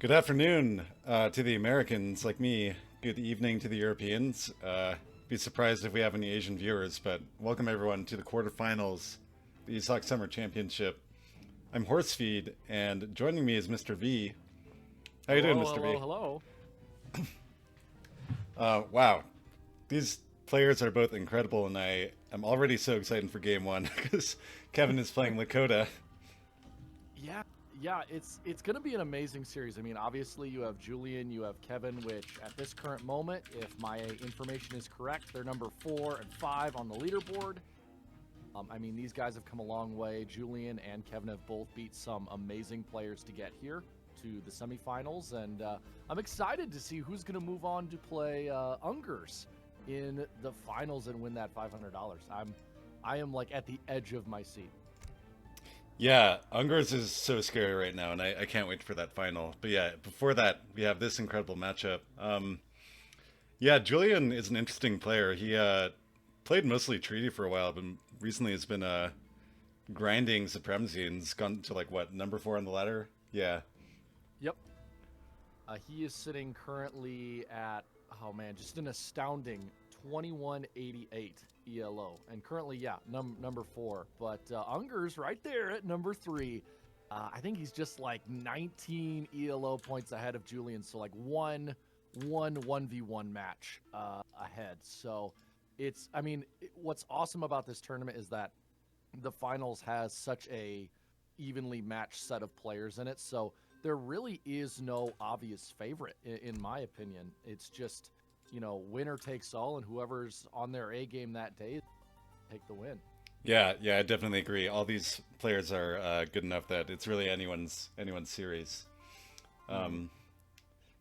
Good afternoon to the Americans like me. Good evening to the Europeans. Be surprised if we have any Asian viewers, but welcome everyone to the quarterfinals, the ESOC Summer Championship. I'm Horsefeed, and joining me is Mr. V. How you doing, Hello, Mr. hello, V? hello. Wow, these players are both incredible, and I am already so excited for Game 1 because Kevin is playing Lakota. Yeah, yeah, it's gonna be an amazing series. I mean, obviously you have Julian, you have Kevin, which at this current moment, if my information is correct, they're number 4 and 5 on the leaderboard. I mean, these guys have come a long way. Julian and Kevin have both beat some amazing players to get here to the semifinals, and I'm excited to see who's gonna move on to play Ungers in the finals and win that $500. I am like at the edge of my seat. Yeah, Ungers is so scary right now, and I can't wait for that final. But yeah, before that, we have this incredible matchup. Yeah, Julian is an interesting player. He played mostly Treaty for a while, but recently has been grinding Supremacy and's gone to like what, number 4 on the ladder? Yeah. Yep. He is sitting currently at, oh man, just an astounding 2188 ELO. And currently, yeah, number 4. But Unger's right there at number 3. I think he's just like 19 ELO points ahead of Julian. So like one 1v1 match ahead. So it's, I mean, what's awesome about this tournament is that the finals has such a evenly matched set of players in it. So there really is no obvious favorite, in my opinion. It's just, winner takes all, and whoever's on their A game that day, take the win. Yeah, I definitely agree. All these players are good enough that it's really anyone's series. Mm-hmm.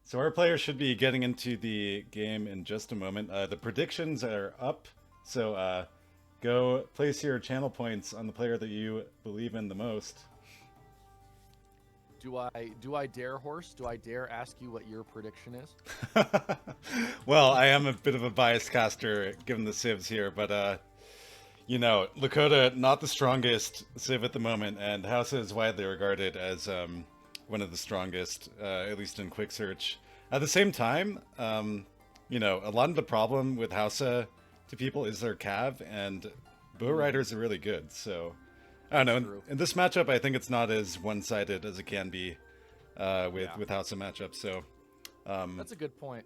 So our players should be getting into the game in just a moment. The predictions are up, so go place your channel points on the player that you believe in the most. Do I dare, Horse? Do I dare ask you what your prediction is? Well, I am a bit of a biased caster given the civs here, but Lakota not the strongest civ at the moment, and Hausa is widely regarded as one of the strongest, at least in quick search. At the same time, a lot of the problem with Hausa to people is their cav, and bow riders are really good. So I don't That's know. true. In this matchup, I think it's not as one-sided as it can be Yeah, with Hausa matchups. So that's a good point.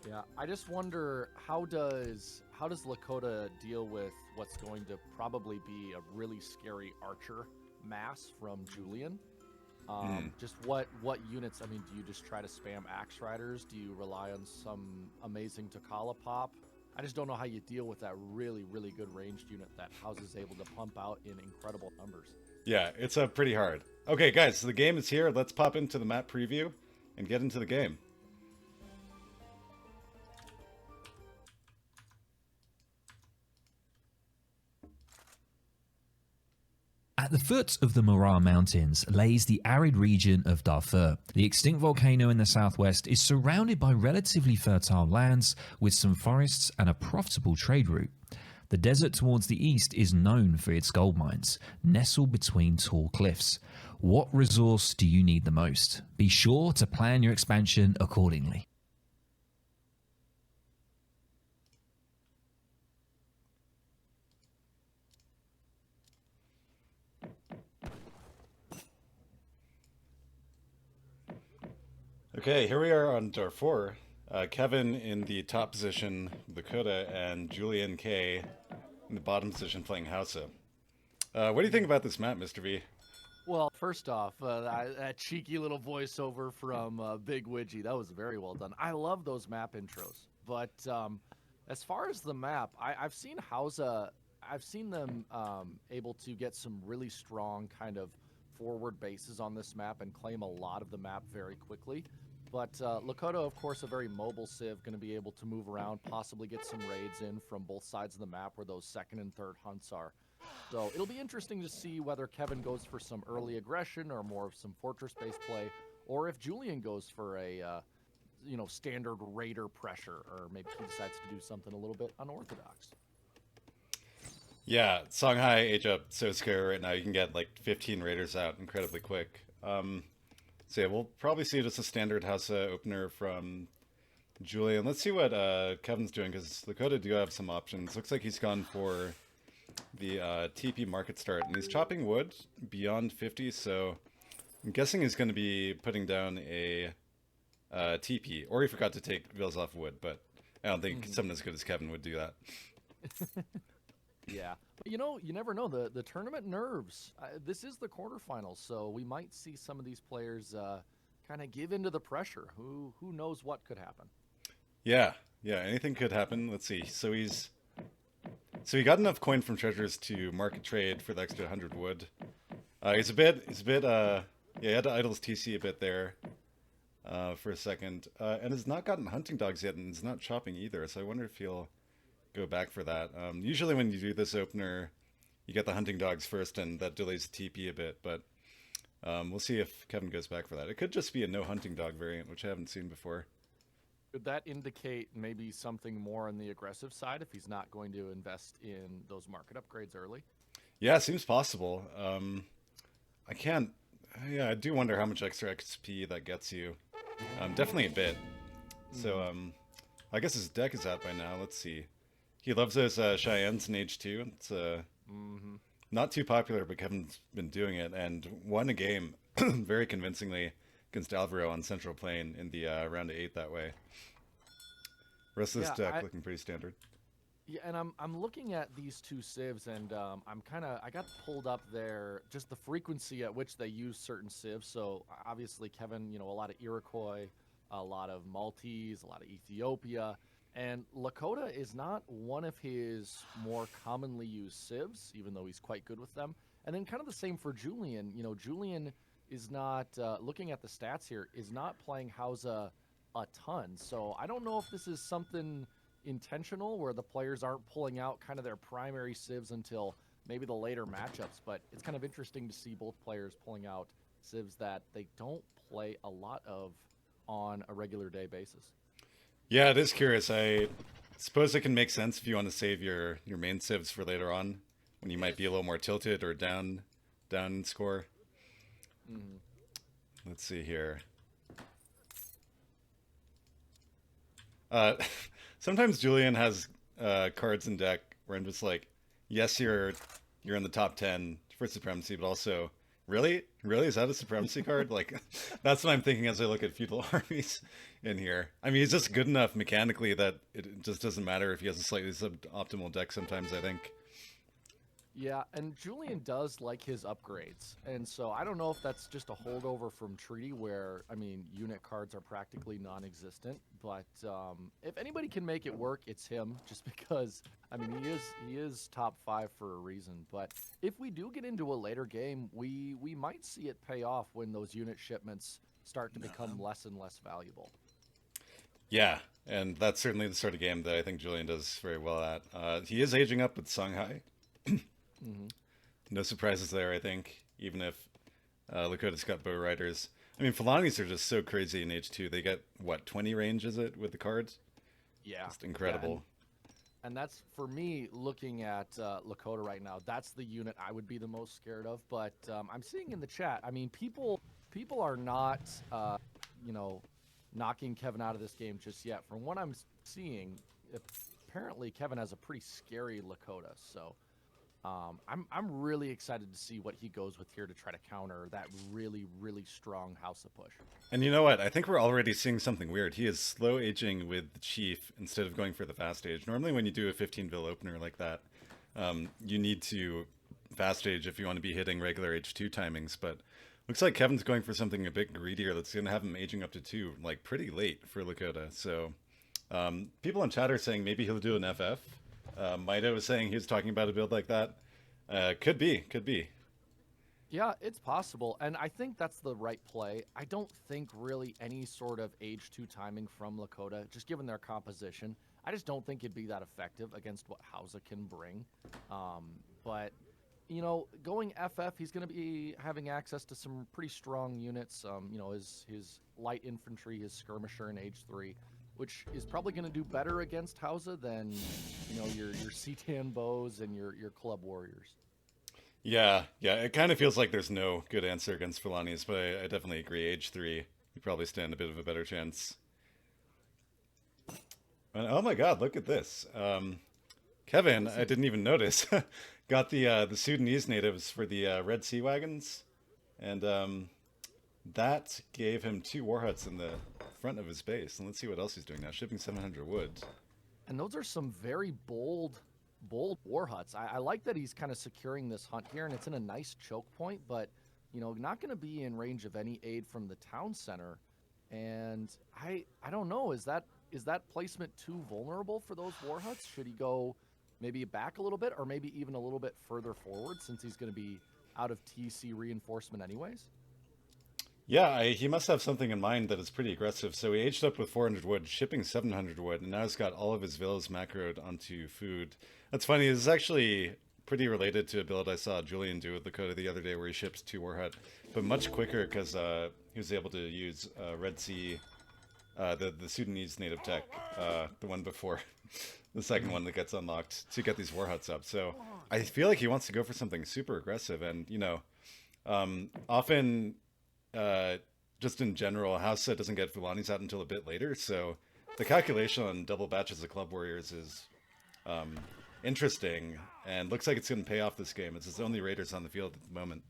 Yeah, I just wonder how does Lakota deal with what's going to probably be a really scary archer mass from Julian? Just what units? I mean, do you just try to spam axe riders? Do you rely on some amazing Takala pop? I just don't know how you deal with that really good ranged unit that House is able to pump out in incredible numbers. yeah, it's pretty hard. Okay, guys, so the game is here. Let's pop into the map preview and get into the game. At the foot of the Mara Mountains lays the arid region of Darfur. The extinct volcano in the southwest is surrounded by relatively fertile lands with some forests and a profitable trade route. The desert towards the east is known for its gold mines, nestled between tall cliffs. What resource do you need the most? Be sure to plan your expansion accordingly. Okay, here we are on Darfur. Kevin in the top position, Lakota, and JulianK in the bottom position playing Hausa. What do you think about this map, Mr. V? Well, first off, that cheeky little voiceover from Big Widgie, that was very well done. I love those map intros. But as far as the map, I've seen Hausa, I've seen them able to get some really strong kind of forward bases on this map and claim a lot of the map very quickly. But Lakota, of course, a very mobile civ, going to be able to move around, possibly get some raids in from both sides of the map where those second and third hunts are. So it'll be interesting to see whether Kevin goes for some early aggression or more of some fortress-based play, or if Julian goes for a standard raider pressure, or maybe he decides to do something a little bit unorthodox. Yeah, Songhai age up so scary right now. You can get like 15 raiders out incredibly quick. So yeah, we'll probably see just a standard house opener from Julian. Let's see what Kevin's doing, because Lakota do have some options. Looks like he's gone for the TP market start, and he's chopping wood beyond 50, so I'm guessing he's going to be putting down a TP, or he forgot to take villas off wood, but I don't think someone as good as Kevin would do that. Yeah, but you never know. The tournament nerves. This is the quarterfinals, so we might see some of these players kind of give into the pressure. Who knows what could happen? Yeah, anything could happen. Let's see. So he got enough coin from treasures to market trade for the extra 100 wood. He's a bit yeah, he had to idle his TC a bit there for a second, and has not gotten hunting dogs yet, and is not chopping either. So I wonder if he'll go back for that. Usually when you do this opener, you get the hunting dogs first, and that delays TP a bit, but we'll see if Kevin goes back for that. It could just be a no hunting dog variant, which I haven't seen before. Could that indicate maybe something more on the aggressive side if he's not going to invest in those market upgrades early? Yeah, seems possible. I can't. Yeah, I do wonder how much extra XP that gets you. Definitely a bit. So I guess his deck is out by now. Let's see. He loves those Cheyennes in H2. It's not too popular, but Kevin's been doing it and won a game very convincingly against Alvaro on Central Plain in the round of 8 that way. Rest of this deck looking pretty standard. Yeah, and I'm looking at these two civs, and I got pulled up there just the frequency at which they use certain civs. So obviously Kevin, a lot of Iroquois, a lot of Maltese, a lot of Ethiopia, and Lakota is not one of his more commonly used civs, even though he's quite good with them. And then kind of the same for Julian. Julian is not looking at the stats here, is not playing Hausa a ton. So I don't know if this is something intentional where the players aren't pulling out kind of their primary civs until maybe the later matchups, but it's kind of interesting to see both players pulling out civs that they don't play a lot of on a regular day basis. Yeah, it is curious. I suppose it can make sense if you want to save your main civs for later on when you might be a little more tilted or down in score. Let's see here. Sometimes Julian has cards in deck where I'm just like, yes, you're in the top 10 for supremacy, but also, really is that a supremacy card? Like, that's what I'm thinking as I look at feudal armies in here. I mean, he's just good enough mechanically that it just doesn't matter if he has a slightly suboptimal deck sometimes, I think. Yeah, and Julian does like his upgrades, and so I don't know if that's just a holdover from Treaty where, unit cards are practically non-existent, but if anybody can make it work, it's him, just because, he is top 5 for a reason. But if we do get into a later game, we might see it pay off when those unit shipments start to become less and less valuable. Yeah, and that's certainly the sort of game that I think Julian does very well at. He is aging up with Songhai. No surprises there, I think, even if Lakota's got bow riders. Philanis are just so crazy in H2. They get, 20 range, is it, with the cards? Yeah. Just incredible. Yeah, and that's, for me, looking at Lakota right now, that's the unit I would be the most scared of. But I'm seeing in the chat, people are not, knocking Kevin out of this game just yet. From what I'm seeing, apparently Kevin has a pretty scary Lakota, so... I'm really excited to see what he goes with here to try to counter that really, really strong Hausa push. And you know what? I think we're already seeing something weird. He is slow aging with the Chief instead of going for the fast age. Normally when you do a 15 vil opener like that, you need to fast age if you want to be hitting regular H2 timings, but looks like Kevin's going for something a bit greedier that's going to have him aging up to 2, like pretty late for Lakota. So people in chat are saying maybe he'll do an FF. Maida was saying he was talking about a build like that. Could be. Yeah, it's possible, and I think that's the right play. I don't think really any sort of age 2 timing from Lakota, just given their composition. I just don't think it'd be that effective against what Hausa can bring. But, going FF, he's going to be having access to some pretty strong units. His light infantry, his skirmisher in age 3. Which is probably going to do better against Hausa than, your Citan bows and your club warriors. Yeah, yeah, it kind of feels like there's no good answer against Fulani's, but I definitely agree. Age 3, you probably stand a bit of a better chance. And, oh my God, look at this. Kevin, I didn't even notice, got the Sudanese natives for the Red Sea wagons, and that gave him 2 war huts in the front of his base. And let's see what else he's doing now. Shipping 700 wood. And those are some very bold war huts. I like that he's kind of securing this hunt here, and it's in a nice choke point, but, you know, not going to be in range of any aid from the town center. And I don't know, is that placement too vulnerable for those war huts? Should he go maybe back a little bit, or maybe even a little bit further forward, since he's going to be out of TC reinforcement anyways? Yeah, he must have something in mind that is pretty aggressive. So he aged up with 400 wood, shipping 700 wood, and now he's got all of his villas macroed onto food. That's funny. This is actually pretty related to a build I saw Julian do with Lakota the other day, where he ships 2 war hut, but much quicker because he was able to use Red Sea, the Sudanese native tech, the one before, the second one that gets unlocked, to get these war huts up. So I feel like he wants to go for something super aggressive, and you know, often. Just in general, Hausa doesn't get Fulani's out until a bit later, so the calculation on double batches of Club Warriors is interesting, and looks like it's going to pay off this game. It's his only Raiders on the field at the moment.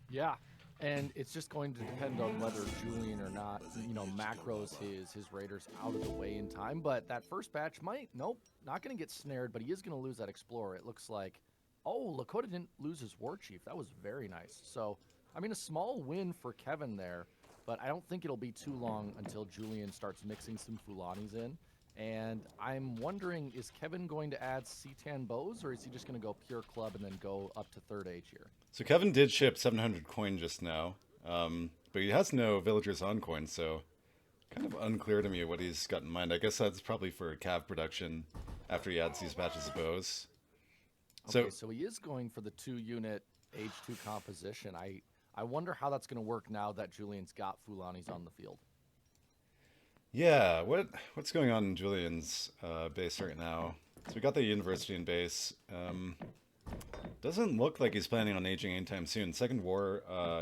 Yeah, and it's just going to depend on whether Julian or not, you know, macros his Raiders out of the way in time. But that first batch not going to get snared, but he is going to lose that Explorer. It looks like, oh, Lakota didn't lose his War Chief. That was very nice. So, I mean, a small win for Kevin there, but I don't think it'll be too long until Julian starts mixing some Fulanis in. And I'm wondering, is Kevin going to add C-Tan bows, or is he just going to go pure club and then go up to 3rd age here? So Kevin did ship 700 coin just now, but he has no villagers on coin, so kind of unclear to me what he's got in mind. I guess that's probably for cav production after he adds these batches of bows. Okay, so he is going for the 2-unit age 2 composition. I wonder how that's going to work now that Julian's got Fulanis on the field. Yeah, what's going on in Julian's base right now? So we got the university in base. Doesn't look like he's planning on aging anytime soon. Second war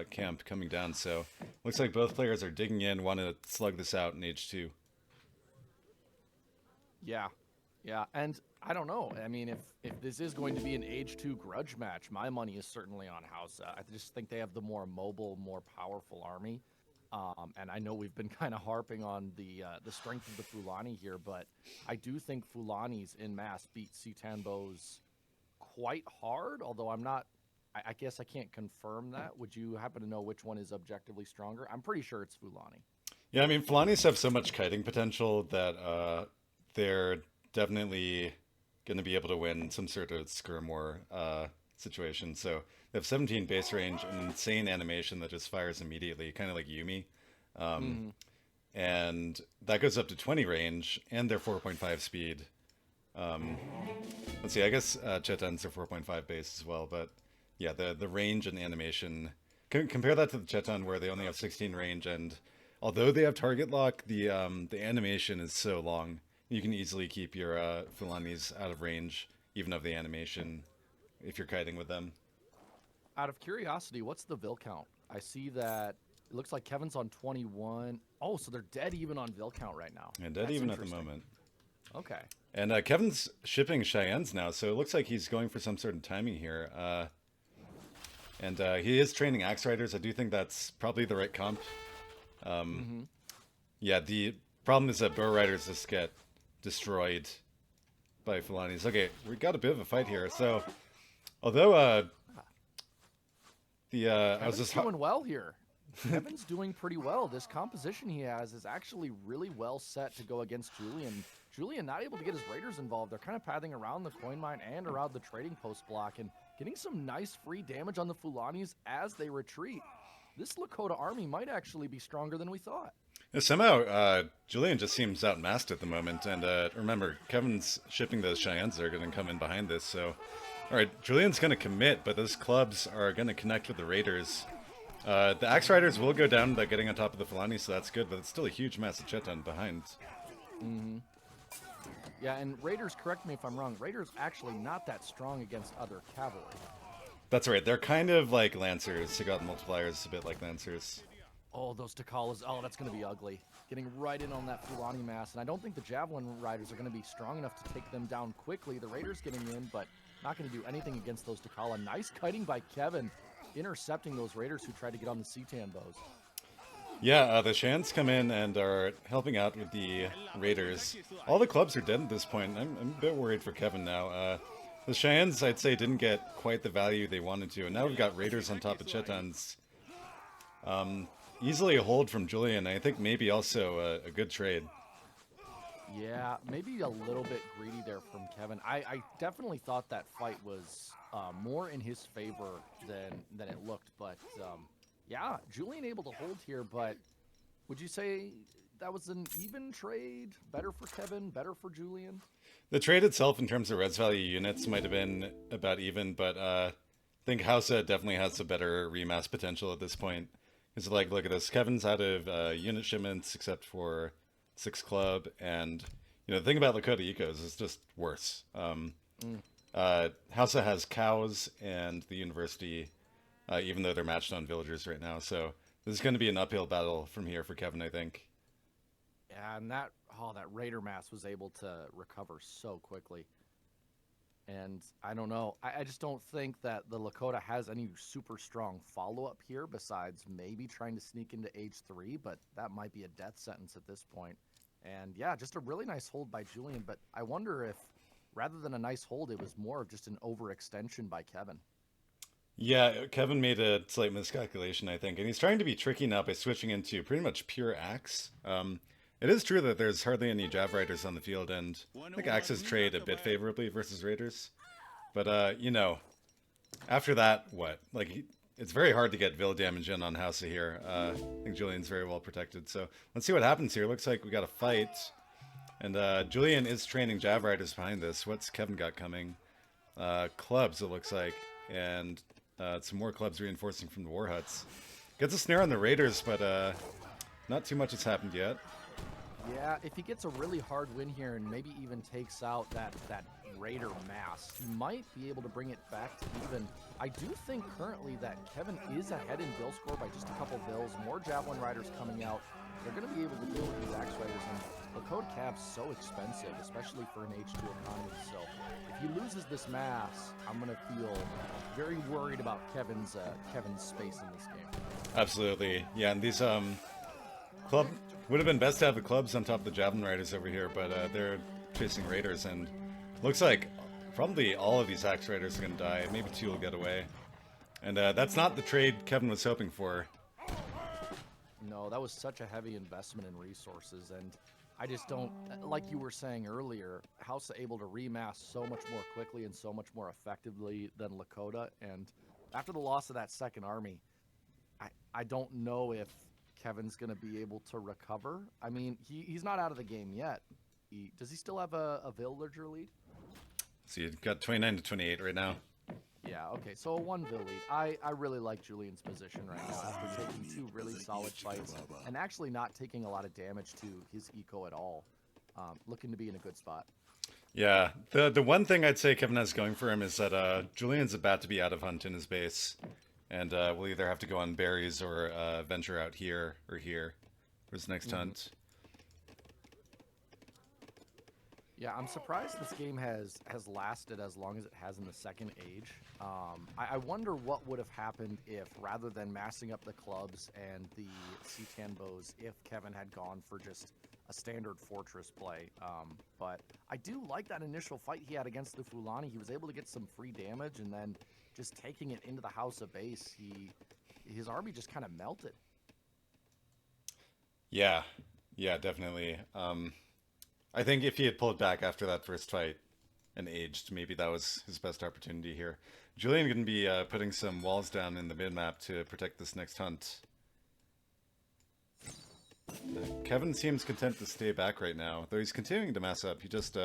camp coming down, so looks like both players are digging in, want to slug this out in age 2. Yeah, and I don't know. I mean, if this is going to be an age 2 grudge match, my money is certainly on Hausa. I just think they have the more mobile, more powerful army. And I know we've been kind of harping on the strength of the Fulani here, but I do think Fulani's in mass beat Citanbo's quite hard, although I guess I can't confirm that. Would you happen to know which one is objectively stronger? I'm pretty sure it's Fulani. Yeah, I mean, Fulani's have so much kiting potential that they're definitely going to be able to win some sort of skirm war situation. So they have 17 base range, an insane animation that just fires immediately, kind of like Yumi. And that goes up to 20 range, and they're 4.5 speed. Let's see, I guess Chetans are 4.5 base as well, but yeah, the range and animation, compare that to the Chetan where they only have 16 range, and although they have target lock, the animation is so long. You can easily keep your Fulanis out of range, even of the animation, if you're kiting with them. Out of curiosity, what's the Vil count? I see that it looks like Kevin's on 21. Oh, so they're dead even on Vil count right now. And dead even at the moment. Okay. And Kevin's shipping Cheyennes now, so it looks like he's going for some sort of timing here. And he is training Axe Riders. I do think that's probably the right comp. Yeah, the problem is that Bow Riders just get destroyed by Fulanis. Okay, we got a bit of a fight here. So, although I was just doing well here. Kevin's doing pretty well. This composition he has is actually really well set to go against Julian. Julian not able to get his Raiders involved. They're kind of pathing around the coin mine and around the trading post block and getting some nice free damage on the Fulanis as they retreat. This Lakota army might actually be stronger than we thought. Yeah, somehow, Julian just seems outmassed at the moment. And remember, Kevin's shipping those Cheyennes that are going to come in behind this. So, all right, Julian's going to commit, but those clubs are going to connect with the Raiders. The Axe Riders will go down by getting on top of the Fulani, so that's good, but it's still a huge mass of Chetan behind. Yeah, and Raiders, correct me if I'm wrong, Raiders actually not that strong against other cavalry. That's right. They're kind of like Lancers. They got multipliers a bit like Lancers. Oh, those Takalas. Oh, that's going to be ugly. Getting right in on that Fulani mass. And I don't think the Javelin Riders are going to be strong enough to take them down quickly. The Raiders getting in, but not going to do anything against those Takala. Nice kiting by Kevin, intercepting those Raiders who tried to get on the Setan bows. Yeah, the Shans come in and are helping out with the Raiders. All the clubs are dead at this point. I'm a bit worried for Kevin now. The Shans, I'd say, didn't get quite the value they wanted to. And now we've got Raiders on top of Chetans. Easily a hold from Julian. I think maybe also a good trade. Yeah, maybe a little bit greedy there from Kevin. I definitely thought that fight was more in his favor than it looked. But yeah, Julian able to hold here. But would you say that was an even trade? Better for Kevin, better for Julian? The trade itself in terms of res value units might have been about even, but I think Hausa definitely has a better remass potential at this point. Because, like, look at this. Kevin's out of unit shipments except for 6 club, and, you know, the thing about Lakota Ecos is just worse. Hausa has cows and the university, even though they're matched on villagers right now. So this is going to be an uphill battle from here for Kevin, I think. Yeah, and that Raider mass was able to recover so quickly. And I don't know. I just don't think that the Lakota has any super strong follow-up here besides maybe trying to sneak into age 3, but that might be a death sentence at this point. And yeah, just a really nice hold by Julian, but I wonder if rather than a nice hold, it was more of just an overextension by Kevin. Yeah, Kevin made a slight miscalculation, I think, and he's trying to be tricky now by switching into pretty much pure axe. It is true that there's hardly any Jav Riders on the field, and I think axes trade a bit favorably versus Raiders. But, you know, after that, what? Like, it's very hard to get Vil damage in on Hausa here. I think Julian's very well protected. So let's see what happens here. Looks like we got a fight. And Julian is training Jav Riders behind this. What's Kevin got coming? Clubs, it looks like. And some more clubs reinforcing from the War Huts. Gets a snare on the Raiders, but not too much has happened yet. Yeah, if he gets a really hard win here and maybe even takes out that Raider mass, he might be able to bring it back to even. I do think currently that Kevin is ahead in Bill score by just a couple Bills. More Javelin Riders coming out. They're going to be able to deal with these Axe Riders, and Lakota Cav's so expensive, especially for an H2 economy. So if he loses this mass, I'm going to feel very worried about Kevin's space in this game. Absolutely. Yeah, and these club would have been best to have the clubs on top of the Javelin Riders over here, but they're chasing Raiders, and looks like probably all of these Axe Riders are going to die. Maybe 2 will get away. And that's not the trade Kevin was hoping for. No, that was such a heavy investment in resources, and I just don't, like you were saying earlier, Hausa able to remass so much more quickly and so much more effectively than Lakota, and after the loss of that second army, I don't know if Kevin's going to be able to recover. I mean, he's not out of the game yet. Does he still have a villager lead? So you've got 29 to 28 right now. Yeah, okay, so a 1 vill lead. I really like Julian's position right now after taking 2 really solid fights and actually not taking a lot of damage to his eco at all. Looking to be in a good spot. Yeah, the one thing I'd say Kevin has going for him is that Julian's about to be out of hunt in his base. And we'll either have to go on berries or venture out here or here for his next hunt. Yeah, I'm surprised this game has lasted as long as it has in the second age. I wonder what would have happened if, rather than massing up the clubs and the Setan bows, if Kevin had gone for just a standard fortress play. But I do like that initial fight he had against the Fulani. He was able to get some free damage, and then just taking it into the House of Base, his army just kind of melted. Yeah, definitely. I think if he had pulled back after that first fight and aged, maybe that was his best opportunity here. Julian going to be putting some walls down in the mid-map to protect this next hunt. Kevin seems content to stay back right now, though he's continuing to mass up. He just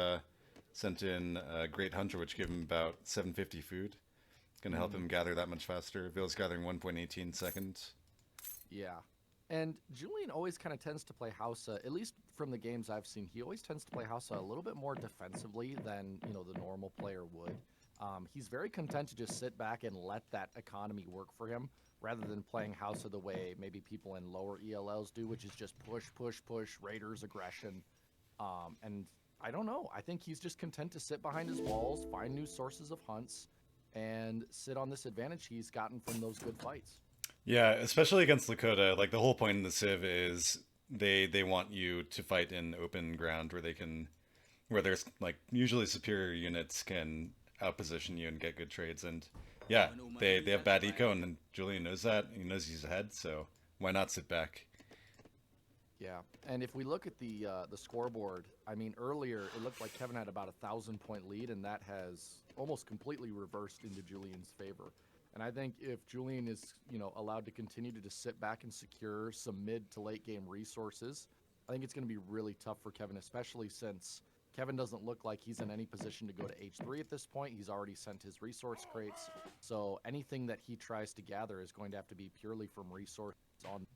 sent in a Great Hunter, which gave him about 750 food. Going to help him gather that much faster. Ville's gathering 1.18 seconds. Yeah. And Julian always kind of tends to play Hausa, at least from the games I've seen, he always tends to play Hausa a little bit more defensively than, the normal player would. He's very content to just sit back and let that economy work for him rather than playing House of the way maybe people in lower ELLs do, which is just push, push, push, Raiders aggression. And I don't know. I think he's just content to sit behind his walls, find new sources of hunts, and sit on this advantage he's gotten from those good fights. Yeah, especially against Lakota. Like the whole point in the Civ is they want you to fight in open ground where there's like usually superior units can outposition you and get good trades. And yeah, they have bad eco, and Julian knows that. He knows he's ahead, so why not sit back? Yeah, and if we look at the scoreboard, I mean, earlier it looked like Kevin had about 1,000-point lead, and that has almost completely reversed into Julian's favor. And I think if Julian is, allowed to continue to just sit back and secure some mid to late game resources, I think it's going to be really tough for Kevin, especially since Kevin doesn't look like he's in any position to go to H3 at this point. He's already sent his resource crates, so anything that he tries to gather is going to have to be purely from resources on.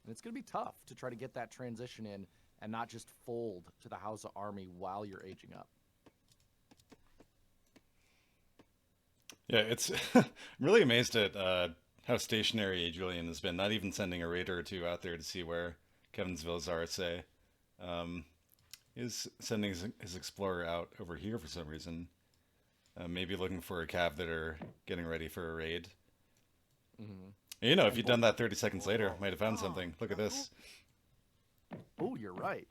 And it's going to be tough to try to get that transition in and not just fold to the Hausa army while you're aging up. Yeah, it's I'm really amazed at how stationary Julian has been, not even sending a raider or two out there to see where Kevin's villas are, say. He's sending his explorer out over here for some reason. Maybe looking for a cav that are getting ready for a raid. Mm-hmm. If you'd done that 30 seconds later, might have found something. Look at this. Oh, you're right.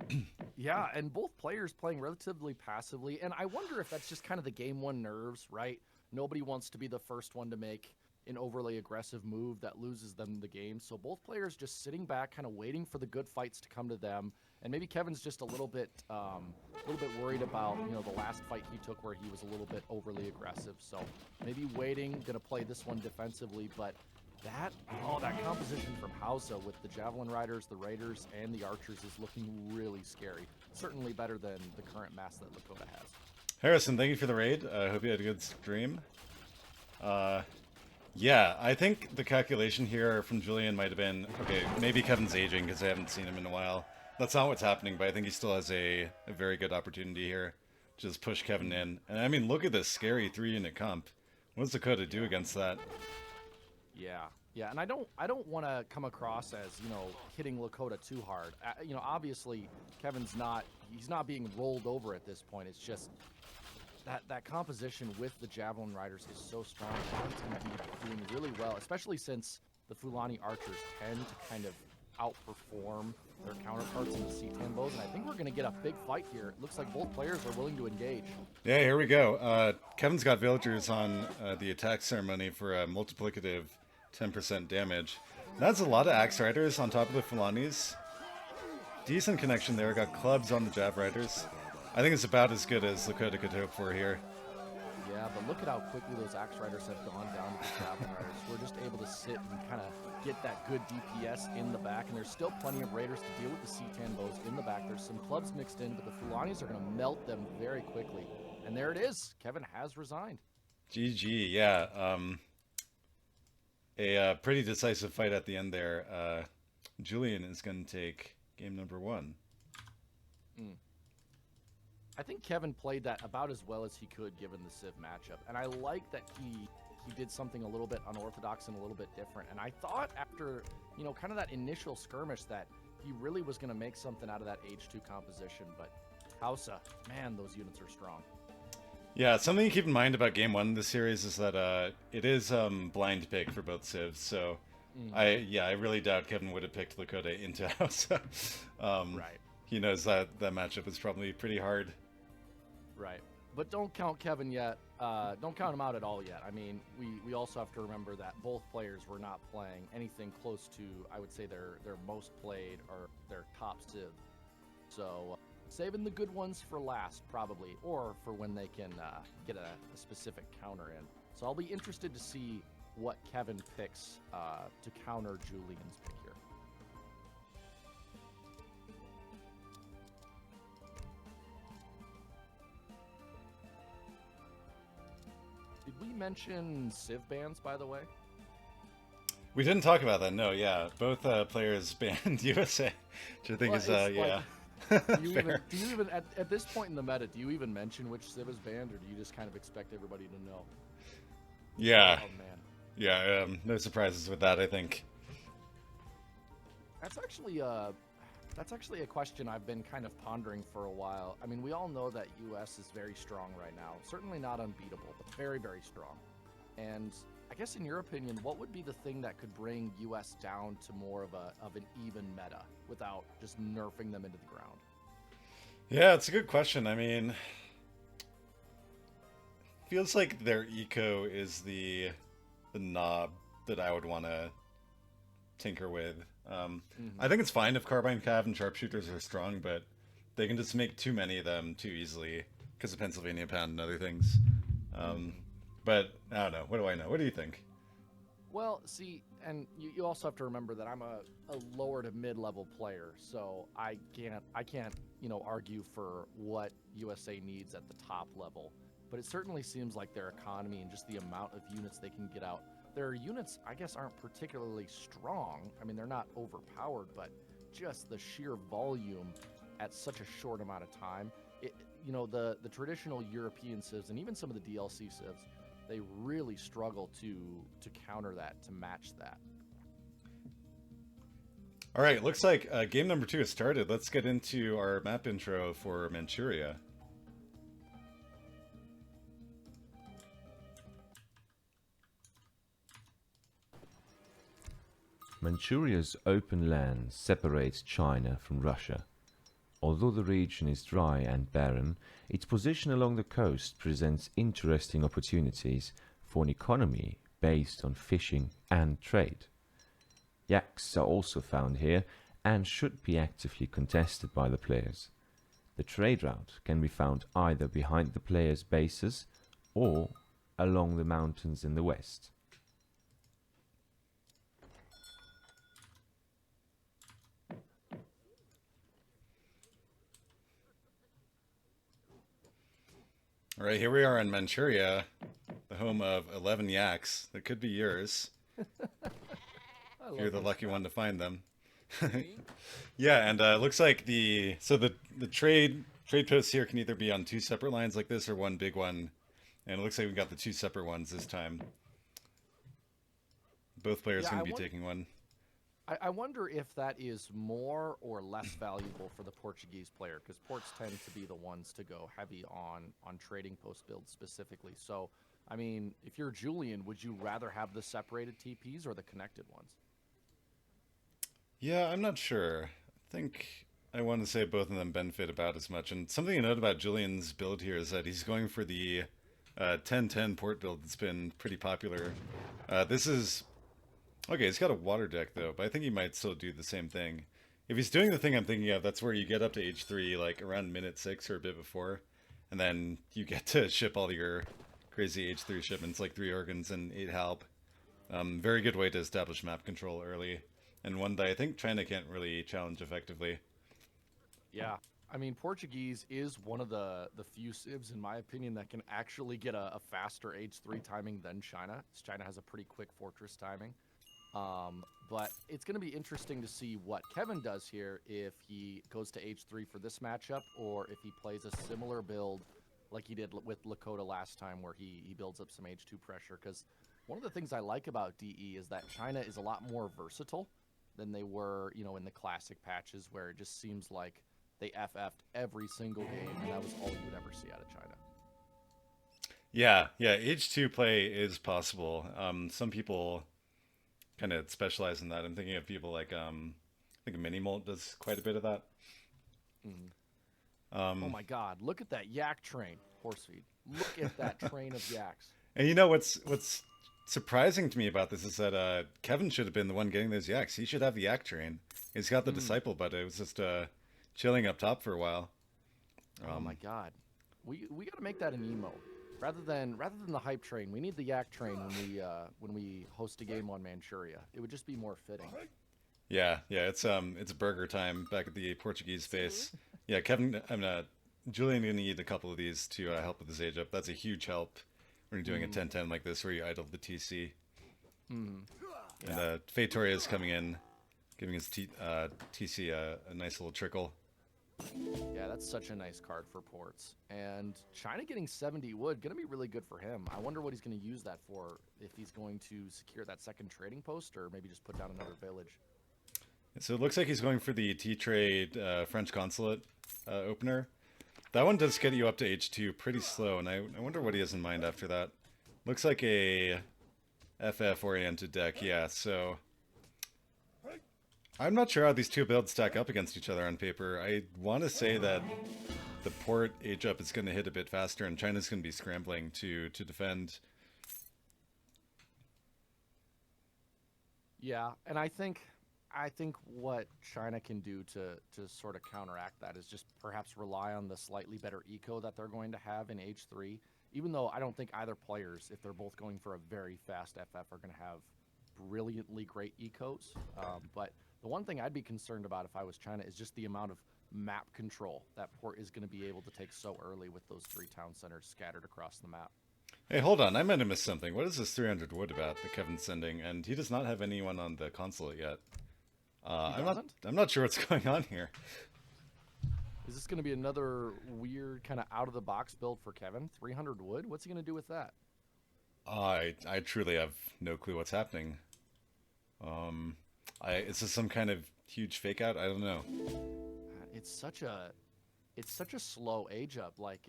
Yeah, and both players playing relatively passively. And I wonder if that's just kind of the game one nerves, right? Nobody wants to be the first one to make an overly aggressive move that loses them the game. So both players just sitting back, kind of waiting for the good fights to come to them. And maybe Kevin's just a little bit worried about, the last fight he took where he was a little bit overly aggressive. So maybe waiting, going to play this one defensively, but that composition from Hausa with the Javelin Riders, the Raiders, and the Archers is looking really scary. Certainly better than the current mass that Lakota has. Harrison, thank you for the raid. I hope you had a good stream. Yeah, I think the calculation here from Julian might have been, okay, maybe Kevin's aging because I haven't seen him in a while. That's not what's happening, but I think he still has a very good opportunity here. Just push Kevin in. And I mean, look at this scary 3-unit comp. What does Lakota do against that? Yeah, and I don't want to come across as hitting Lakota too hard. Obviously Kevin's not being rolled over at this point. It's just that composition with the Javelin Riders is so strong. Kevin's going to be doing really well, especially since the Fulani Archers tend to kind of outperform their counterparts in the C10 bows, and I think we're going to get a big fight here. It looks like both players are willing to engage. Yeah, here we go. Kevin's got villagers on the attack ceremony for a multiplicative 10% damage. That's a lot of Axe Riders on top of the Fulanis. Decent connection there. Got clubs on the Jav Riders. I think it's about as good as Lakota could hope for here. Yeah, but look at how quickly those Axe Riders have gone down to the Javelin Riders. We're just able to sit and kind of get that good DPS in the back, and there's still plenty of Raiders to deal with the C10 bows in the back. There's some clubs mixed in, but the Fulanis are going to melt them very quickly. And there it is. Kevin has resigned. GG, yeah. A pretty decisive fight at the end there. Julian is going to take game number 1. I think Kevin played that about as well as he could given the Civ matchup. And I like that he did something a little bit unorthodox and a little bit different. And I thought after, kind of that initial skirmish that he really was going to make something out of that H2 composition. But Hausa, man, those units are strong. Yeah, something to keep in mind about game 1 of this series is that it is blind pick for both civs. So I really doubt Kevin would have picked Lakota into Hausa. Right. He knows that matchup is probably pretty hard. Right. But don't count Kevin yet. Don't count him out at all yet. I mean, we also have to remember that both players were not playing anything close to, I would say, their most played or their top civ. So saving the good ones for last, probably, or for when they can get a specific counter in. So I'll be interested to see what Kevin picks to counter Julian's pick here. Did we mention Civ bans, by the way? We didn't talk about that, no, yeah. Both players banned USA, which I think is, yeah. Do you even at this point in the meta, do you even mention which Civ is banned, or do you just kind of expect everybody to know? Yeah, Oh man, yeah. No surprises with that, I think. that's actually a question I've been kind of pondering for a while. I mean, we all know that U.S. is very strong right now. Certainly not unbeatable, but very, very strong. And I guess in your opinion, what would be the thing that could bring U.S. down to more of an even meta without just nerfing them into the ground? Yeah, it's a good question. I mean, feels like their eco is the knob that I would want to tinker with. I think it's fine if Carbine Cav and Sharpshooters are strong, but they can just make too many of them too easily because of Pennsylvania Pound and other things. But I don't know. What do I know? What do you think? Well, see, and you also have to remember that I'm a lower to mid-level player, so I can't argue for what USA needs at the top level. But it certainly seems like their economy and just the amount of units they can get out. Their units, I guess, aren't particularly strong. I mean, they're not overpowered, but just the sheer volume at such a short amount of time. The traditional European civs and even some of the DLC civs, they really struggle to counter that, to match that. All right, looks like game number 2 has started. Let's get into our map intro for Manchuria. Manchuria's open land separates China from Russia. Although the region is dry and barren, its position along the coast presents interesting opportunities for an economy based on fishing and trade. Yaks are also found here and should be actively contested by the players. The trade route can be found either behind the players' bases or along the mountains in the west. All right, here we are in Manchuria, the home of 11 yaks. That could be yours. You're the lucky one to find them. Yeah, and it looks like the trade posts here can either be on 2 separate lines like this or one big one. And it looks like we got the 2 separate ones this time. Both players going to be taking one. I wonder if that is more or less valuable for the Portuguese player, because ports tend to be the ones to go heavy on trading post builds specifically. So, I mean, if you're Julian, would you rather have the separated TPs or the connected ones? Yeah, I'm not sure. I think I want to say both of them benefit about as much. And something to note about Julian's build here is that he's going for the 10-10 port build that's been pretty popular. This is... Okay, he's got a water deck though, but I think he might still do the same thing. If he's doing the thing I'm thinking of, that's where you get up to H3 like around minute 6 or a bit before, and then you get to ship all your crazy H3 shipments like 3 organs and 8 halp. Very good way to establish map control early, and one that I think China can't really challenge effectively. Yeah, I mean, Portuguese is one of the few civs, in my opinion, that can actually get a faster H3 timing than China. China has a pretty quick fortress timing. But it's going to be interesting to see what Kevin does here, if he goes to H3 for this matchup, or if he plays a similar build like he did with Lakota last time, where he builds up some H2 pressure. Because one of the things I like about DE is that China is a lot more versatile than they were, in the classic patches, where it just seems like they FF'd every single game, and that was all you would ever see out of China. Yeah, H2 play is possible. Some people kind of specialize in that. I'm thinking of people like I think Minimolt does quite a bit of that. Oh my God! Look at that yak train, horse feed. Look at that train of yaks. And you know what's surprising to me about this is that Kevin should have been the one getting those yaks. He should have the yak train. He's got the disciple, but it was just chilling up top for a while. Oh my God, we got to make that an emo. Rather than the hype train, we need the yak train when we host a game on Manchuria. It would just be more fitting. Yeah, it's burger time back at the Portuguese face. Yeah, Kevin, Julian gonna need a couple of these to help with his age up. That's a huge help when you're doing a 10-10 like this, where you idle the TC. Yeah. And Feitoria is coming in, giving his TC a nice little trickle. Yeah, that's such a nice card for ports. And China getting 70 wood, going to be really good for him. I wonder what he's going to use that for, if he's going to secure that second trading post or maybe just put down another village. So it looks like he's going for the T-Trade French consulate opener. That one does get you up to H2 pretty slow, and I wonder what he has in mind after that. Looks like a FF-oriented deck, yeah, so... I'm not sure how these two builds stack up against each other on paper. I want to say that the port age up is going to hit a bit faster, and China's going to be scrambling to defend. Yeah, and I think what China can do to sort of counteract that is just perhaps rely on the slightly better eco that they're going to have in H3. Even though I don't think either players, if they're both going for a very fast FF, are going to have brilliantly great ecos. But the one thing I'd be concerned about if I was China is just the amount of map control that port is going to be able to take so early with those 3 town centers scattered across the map. Hey, hold on, I might have missed something. What is this 300 wood about that Kevin's sending? And he does not have anyone on the consulate yet. I'm not sure what's going on here. Is this going to be another weird kind of out of the box build for Kevin? 300 wood? What's he going to do with that? I truly have no clue what's happening. Is this some kind of huge fake out? I don't know. It's such a slow age up. Like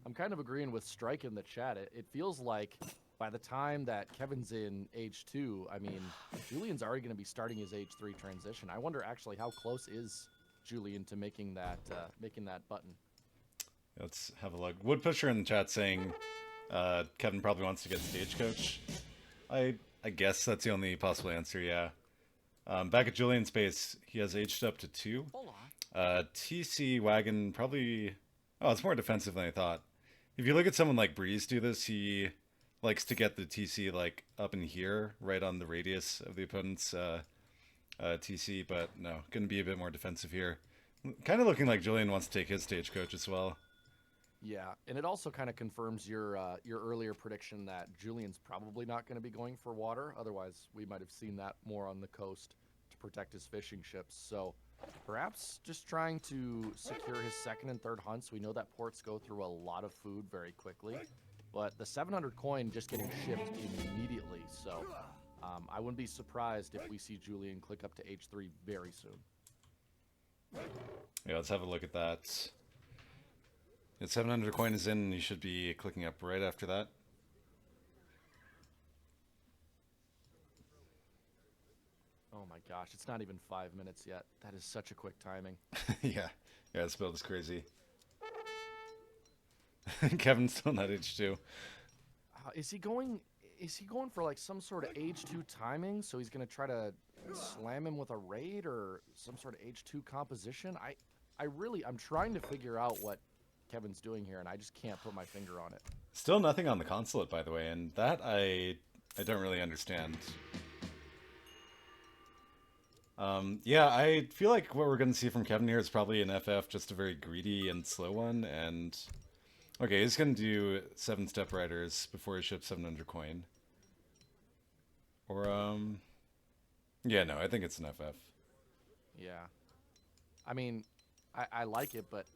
I'm kind of agreeing with Strike in the chat. It feels like by the time that Kevin's in age 2, I mean, Julian's already going to be starting his age 3 transition. I wonder actually how close is Julian to making that button. Let's have a look. Woodpusher in the chat saying Kevin probably wants to get stagecoach. I guess that's the only possible answer, yeah. Back at Julian's base, he has aged up to 2. TC Wagon probably... Oh, it's more defensive than I thought. If you look at someone like Breeze do this, he likes to get the TC like up in here, right on the radius of the opponent's TC, but no, going to be a bit more defensive here. Kind of looking like Julian wants to take his stagecoach as well. Yeah, and it also kind of confirms your earlier prediction that Julian's probably not going to be going for water. Otherwise, we might have seen that more on the coast to protect his fishing ships. So perhaps just trying to secure his second and third hunts. We know that ports go through a lot of food very quickly, but the 700 coin just getting shipped immediately. So I wouldn't be surprised if we see Julian click up to H3 very soon. Yeah, let's have a look at that. The 700 coin is in, and you should be clicking up right after that. Oh my gosh, it's not even 5 minutes yet. That is such a quick timing. Yeah, this build is crazy. Kevin's still not H2. Is he going for like some sort of H2 timing? So he's going to try to slam him with a raid or some sort of H2 composition? I'm trying to figure out what Kevin's doing here, and I just can't put my finger on it. Still nothing on the consulate, by the way, and that I don't really understand. Yeah, I feel like what we're going to see from Kevin here is probably an FF, just a very greedy and slow one, and... Okay, he's going to do 7 step riders before he ships 700 coin. Or, yeah, no, I think it's an FF. Yeah. I mean, I like it, but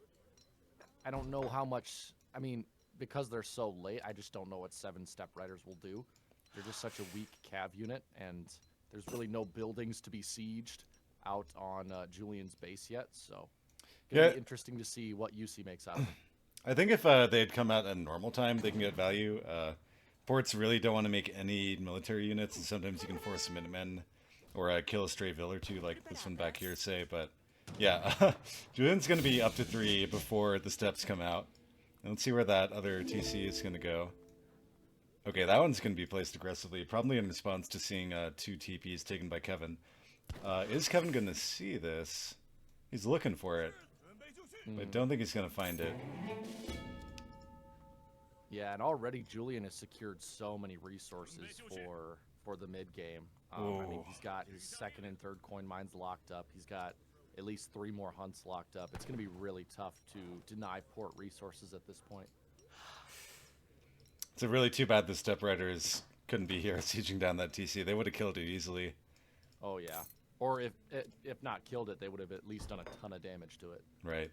I don't know how much... I mean, because they're so late, I just don't know what 7 step riders will do. They're just such a weak cav unit, and there's really no buildings to be sieged out on Julian's base yet, so... Gonna be interesting to see what UC makes out of it. I think if they'd come out at normal time, they can get value. Ports really don't want to make any military units, and sometimes you can force a Minutemen or kill a stray vill or 2, like this one back here, say. But yeah, Julian's going to be up to 3 before the steps come out. And let's see where that other TC is going to go. Okay, that one's going to be placed aggressively, probably in response to seeing 2 TPs taken by Kevin. Is Kevin going to see this? He's looking for it. I don't think he's going to find it. Yeah, and already Julian has secured so many resources for the mid game. I mean, he's got his second and third coin mines locked up. He's got at least 3 more hunts locked up. It's going to be really tough to deny port resources at this point. It's really too bad the step riders couldn't be here sieging down that TC. They would have killed it easily. Oh yeah, Or if not killed it, they would have at least done a ton of damage to it. Right.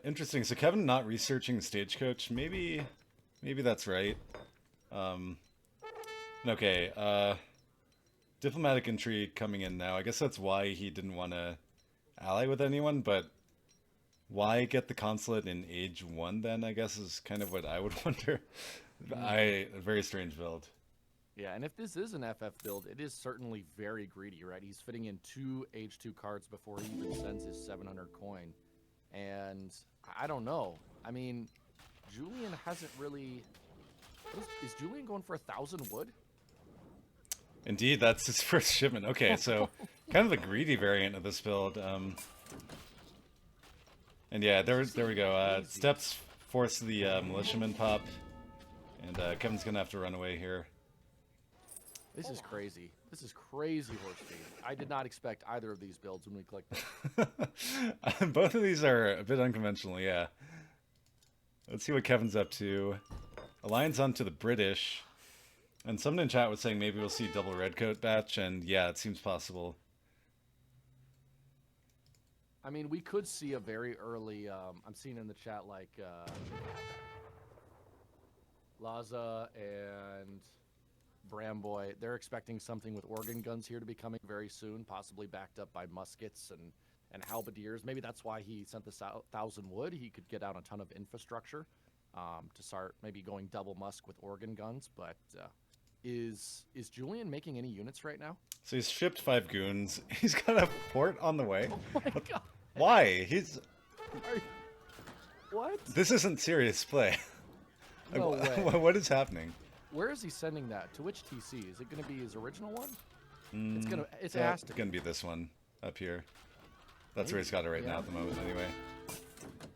Interesting. So Kevin not researching Stagecoach. Maybe that's right. Okay. Diplomatic intrigue coming in now. I guess that's why he didn't want to ally with anyone, but why get the consulate in age 1 then, I guess, is kind of what I would wonder. A very strange build. Yeah, and if this is an FF build, it is certainly very greedy, right? He's fitting in 2 H2 cards before he even sends his 700 coin. And I don't know. I mean, Julian hasn't really... Is Julian going for 1,000 wood? Indeed, that's his first shipment. Okay, so kind of a greedy variant of this build. And yeah, there we go. Steps force the militiaman pop, and Kevin's gonna have to run away here. This is crazy. This is crazy horse speed. I did not expect either of these builds when we clicked them. Both of these are a bit unconventional, yeah. Let's see what Kevin's up to. Alliance onto the British. And someone in chat was saying maybe we'll see double redcoat batch, and yeah, it seems possible. I mean, we could see a very early, I'm seeing in the chat like Laza and Bramboy, they're expecting something with organ guns here to be coming very soon, possibly backed up by muskets and halberdiers. Maybe that's why he sent this 1,000 wood. He could get out a ton of infrastructure to start maybe going double musk with organ guns. But is Julian making any units right now? So he's shipped 5 goons. He's got a port on the way. Oh my god! Why? He's... What? This isn't serious play. No way. What is happening? Where is he sending that? To which TC? Is it going to be his original one? It Yeah, has to it's gonna be this one up here. That's where he's got it right now at the moment, anyway.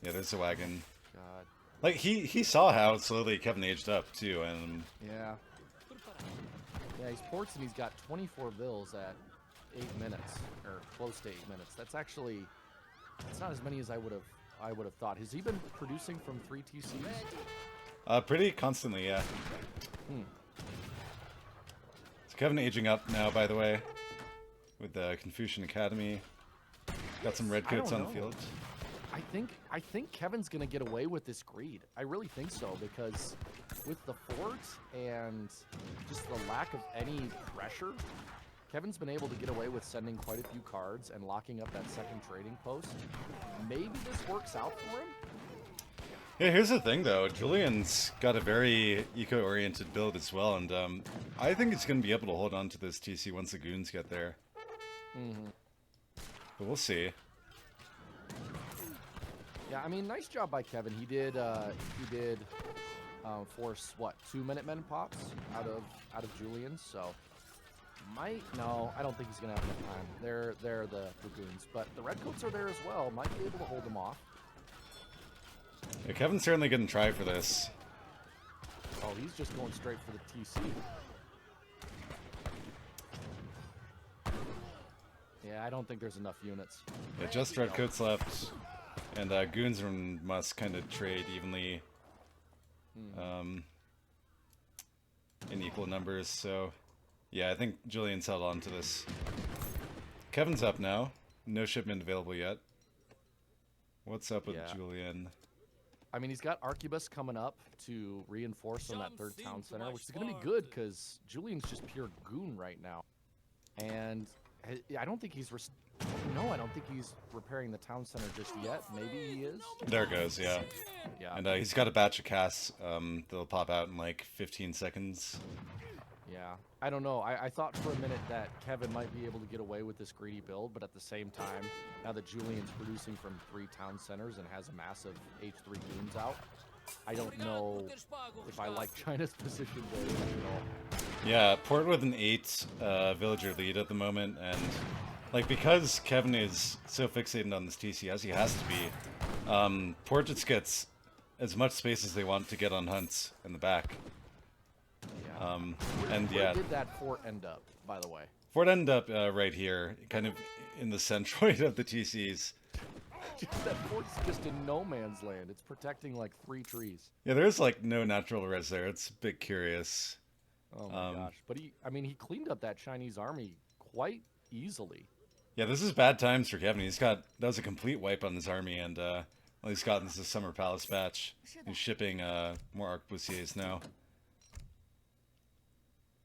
Yeah, there's the wagon. God. Like he saw how slowly Kevin aged up too, and Yeah. Yeah, he's ports and he's got 24 bills at 8 minutes, or close to 8 minutes. That's actually, it's not as many as I would have thought. Has he been producing from 3 TCs? pretty constantly, yeah. So Kevin aging up now, by the way, with the Confucian Academy. Got some redcoats on the field. I think Kevin's gonna get away with this greed. I really think so, because with the fort and just the lack of any pressure, Kevin's been able to get away with sending quite a few cards and locking up that second trading post. Maybe this works out for him. Yeah, here's the thing though. Julian's got a very eco-oriented build as well, and I think he's going to be able to hold on to this TC once the goons get there. But we'll see. Yeah, I mean, nice job by Kevin. He did force what 2 Minutemen pops out of Julian. So no, I don't think he's gonna have enough time. They're the goons, but the redcoats are there as well. Might be able to hold them off. Yeah, Kevin's certainly going to try for this. Oh, he's just going straight for the TC. Yeah, I don't think there's enough units. Yeah, just redcoats left, and goons and must kind of trade evenly in equal numbers. So, yeah, I think Julian's held on to this. Kevin's up now. No shipment available yet. What's up with Julian? I mean, he's got Arquebus coming up to reinforce on that third town center, which is going to be good because Julian's just pure goon right now. And I don't think he's... I don't think he's repairing the town center just yet. Maybe he is. There it goes, yeah. Yeah. And he's got a batch of casts that'll pop out in like 15 seconds. Yeah. I don't know. I thought for a minute that Kevin might be able to get away with this greedy build, but at the same time, now that Julian's producing from 3 town centers and has a massive H3 goons out, I don't know if I like China's position very much at all. Yeah, Port with an 8 villager lead at the moment, and like because Kevin is so fixated on this TC as he has to be, Port just gets as much space as they want to get on hunts in the back. Yeah. Where did that fort end up, by the way? Fort ended up right here, kind of in the centroid of the TCs. That fort's just in no man's land. It's protecting like 3 trees. Yeah, there's like no natural res there. It's a bit curious. Oh my gosh! But he cleaned up that Chinese army quite easily. Yeah, this is bad times for Kevin. That was a complete wipe on his army, and well, he's gotten this Summer Palace batch. He's shipping more arquebusiers now.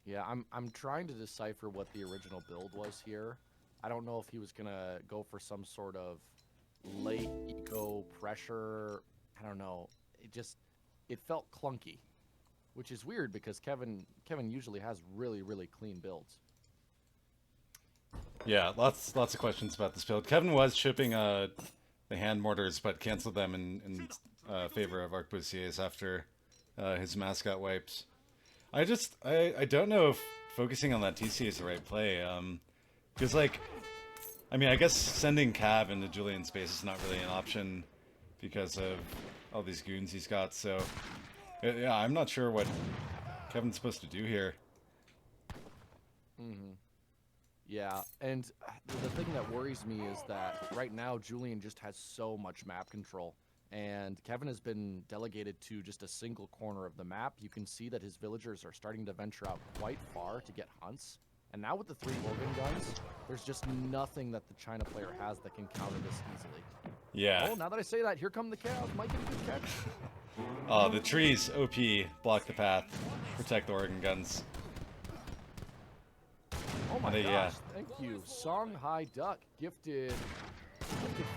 Yeah, I'm trying to decipher what the original build was here. I don't know if he was gonna go for some sort of late eco pressure. I don't know. It felt clunky, which is weird because Kevin usually has really clean builds. Yeah, lots of questions about this build. Kevin was shipping the hand mortars, but canceled them in favor of arquebusiers after his mass got wiped. I don't know if focusing on that TC is the right play. Because like, I mean, I guess sending Cav into Julian's base is not really an option because of all these goons he's got. So yeah, I'm not sure what Kevin's supposed to do here. Mm-hmm. Yeah, and the thing that worries me is that right now Julian just has so much map control, and Kevin has been delegated to just a single corner of the map. You can see that his villagers are starting to venture out quite far to get hunts, and now with the 3 organ guns, there's just nothing that the China player has that can counter this easily. Yeah. Oh, now that I say that, here come the cows. Might get a good catch. Oh, the trees, OP, block the path, protect the organ guns. Oh my gosh, gosh, thank you. Songhai Duck gifted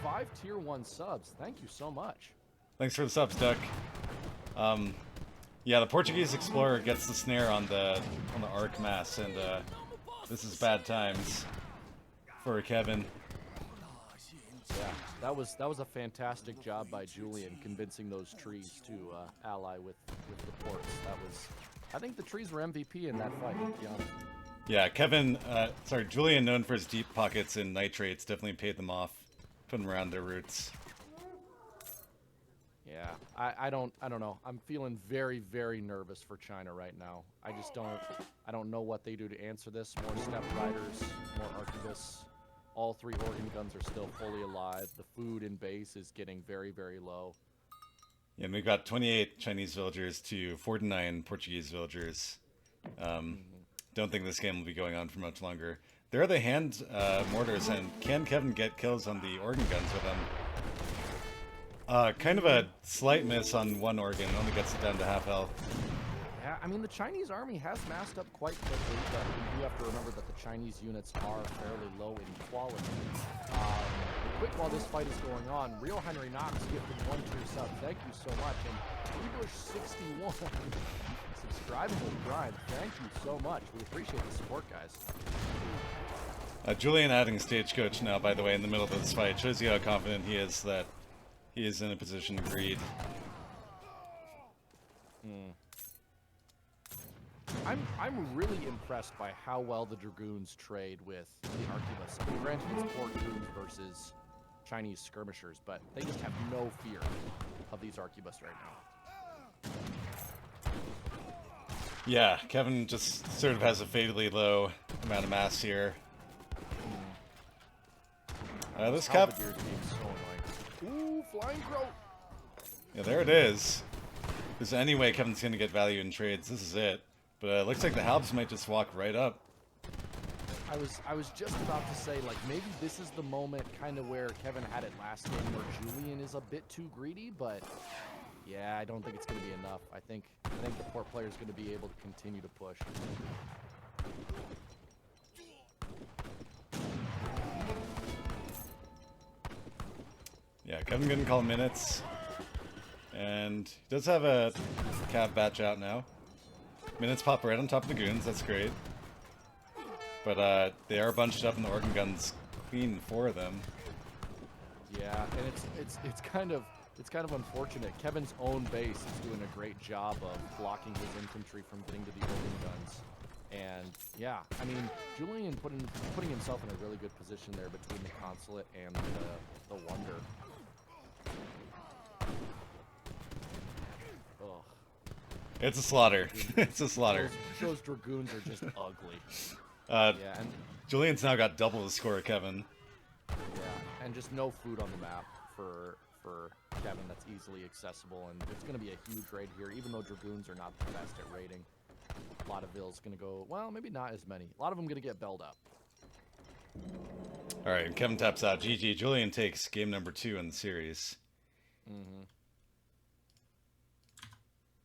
5 tier 1 subs. Thank you so much. Thanks for the subs, Duck. Yeah, the Portuguese explorer gets the snare on the arc mass, and this is bad times for Kevin. Yeah, that was a fantastic job by Julian convincing those trees to ally with the ports. I think the trees were MVP in that fight, to be honest. Yeah, Julian, known for his deep pockets in nitrates, definitely paid them off, put them around their roots. Yeah, I don't know. I'm feeling very nervous for China right now. I don't know what they do to answer this. More step riders, more arquebusiers. All 3 organ guns are still fully alive. The food in base is getting very low. Yeah, and we've got 28 Chinese villagers to 49 Portuguese villagers. Don't think this game will be going on for much longer. There are the hand mortars, and can Kevin get kills on the organ guns with them? Kind of a slight miss on one organ, only gets it down to half health. Yeah, I mean, the Chinese army has massed up quite quickly, but we do have to remember that the Chinese units are fairly low in quality. Quick, while this fight is going on, Real Henry Knox gifted 1 tier sub. Thank you so much. And Rebush61 subscribing to the grind. Thank you so much. We appreciate the support, guys. Julian adding Stagecoach now, by the way, in the middle of this fight. Shows you how confident he is that he is in a position to breed. I'm really impressed by how well the Dragoons trade with the Arquebus. I mean, granted, it's Portuguese versus Chinese skirmishers, but they just have no fear of these Arquebus right now. Yeah, Kevin just sort of has a fatally low amount of mass here. This cap. Being so annoying. Ooh, flying crow. Yeah, there it is. There's any way Kevin's gonna get value in trades. This is it. But it looks like the Halbs might just walk right up. I was just about to say, like, maybe this is the moment kind of where Kevin had it last game where Julian is a bit too greedy, but yeah, I don't think it's going to be enough. I think the port player is going to be able to continue to push. Yeah, Kevin couldn't call minutes. And he does have a Cav batch out now. Minutes pop right on top of the goons, that's great. But they are bunched up and the organ guns clean for them. Yeah, and it's kind of unfortunate. Kevin's own base is doing a great job of blocking his infantry from getting to the organ guns. And yeah, I mean, Julian putting himself in a really good position there between the consulate and the wonder. Ugh. It's a slaughter. It's a slaughter. Those Dragoons are just ugly. Yeah, and Julian's now got double the score of Kevin. Yeah, and just no food on the map for Kevin that's easily accessible, and it's going to be a huge raid here, even though Dragoons are not the best at raiding. A lot of Ville's going to go, well, maybe not as many. A lot of them going to get belled up. All right, and Kevin taps out. GG. Julian takes game number 2 in the series. Mm-hmm.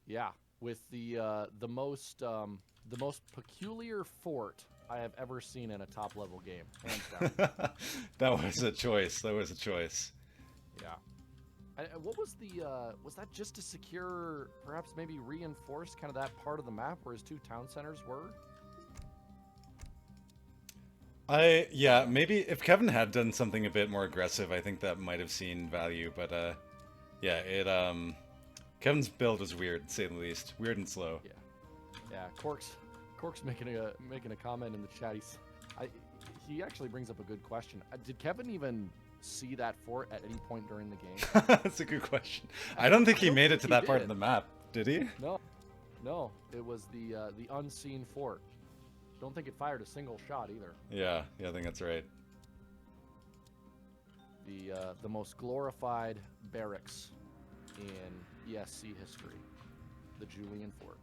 Yeah, with the most peculiar fort I have ever seen in a top level game, hands down. That was a choice. That was a choice. Yeah. What was the was that just to secure, perhaps maybe reinforce kind of that part of the map where his 2 town centers were? Yeah, maybe if Kevin had done something a bit more aggressive, I think that might have seen value. But yeah, Kevin's build was weird, to say the least. Weird and slow. Yeah, yeah. Cork's making a comment in the chat. He actually brings up a good question. Did Kevin even see that fort at any point during the game? That's a good question. I don't think he made it to that part of the map, did he? No. It was the unseen fort. Don't think it fired a single shot either. Yeah, I think that's right. The most glorified barracks in ESC history, the Julian Fort.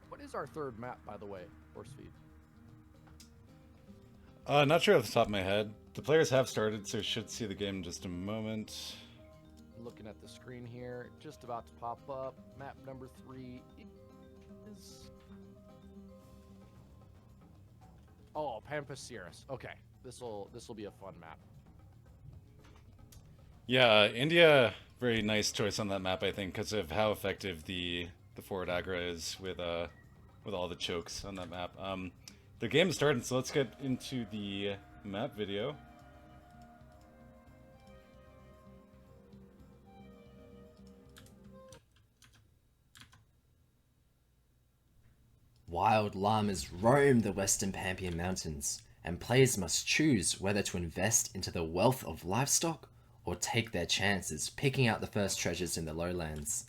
What is our 3rd map, by the way, Horsefeed? Not sure off the top of my head. The players have started, so should see the game in just a moment. Looking at the screen here, just about to pop up. Map number 3 is... Oh, Pampasiris. Okay, this will be a fun map. Yeah, India, very nice choice on that map, I think, because of how effective the forward Aggra is with all the chokes on that map. The game started, so let's get into the map video. Wild llamas roam the western Pampean Mountains, and players must choose whether to invest into the wealth of livestock or take their chances picking out the first treasures in the lowlands.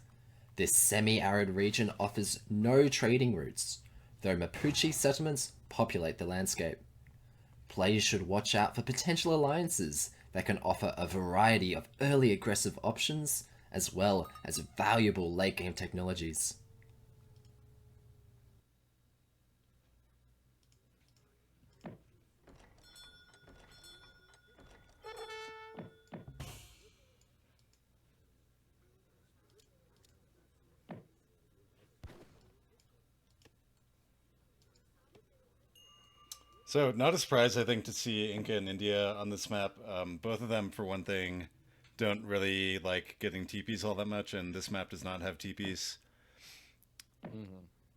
This semi-arid region offers no trading routes, though Mapuche settlements populate the landscape. Players should watch out for potential alliances that can offer a variety of early aggressive options, as well as valuable late-game technologies. So, not a surprise, I think, to see Inca and India on this map. Both of them, for one thing, don't really like getting TPs all that much, and this map does not have TPs.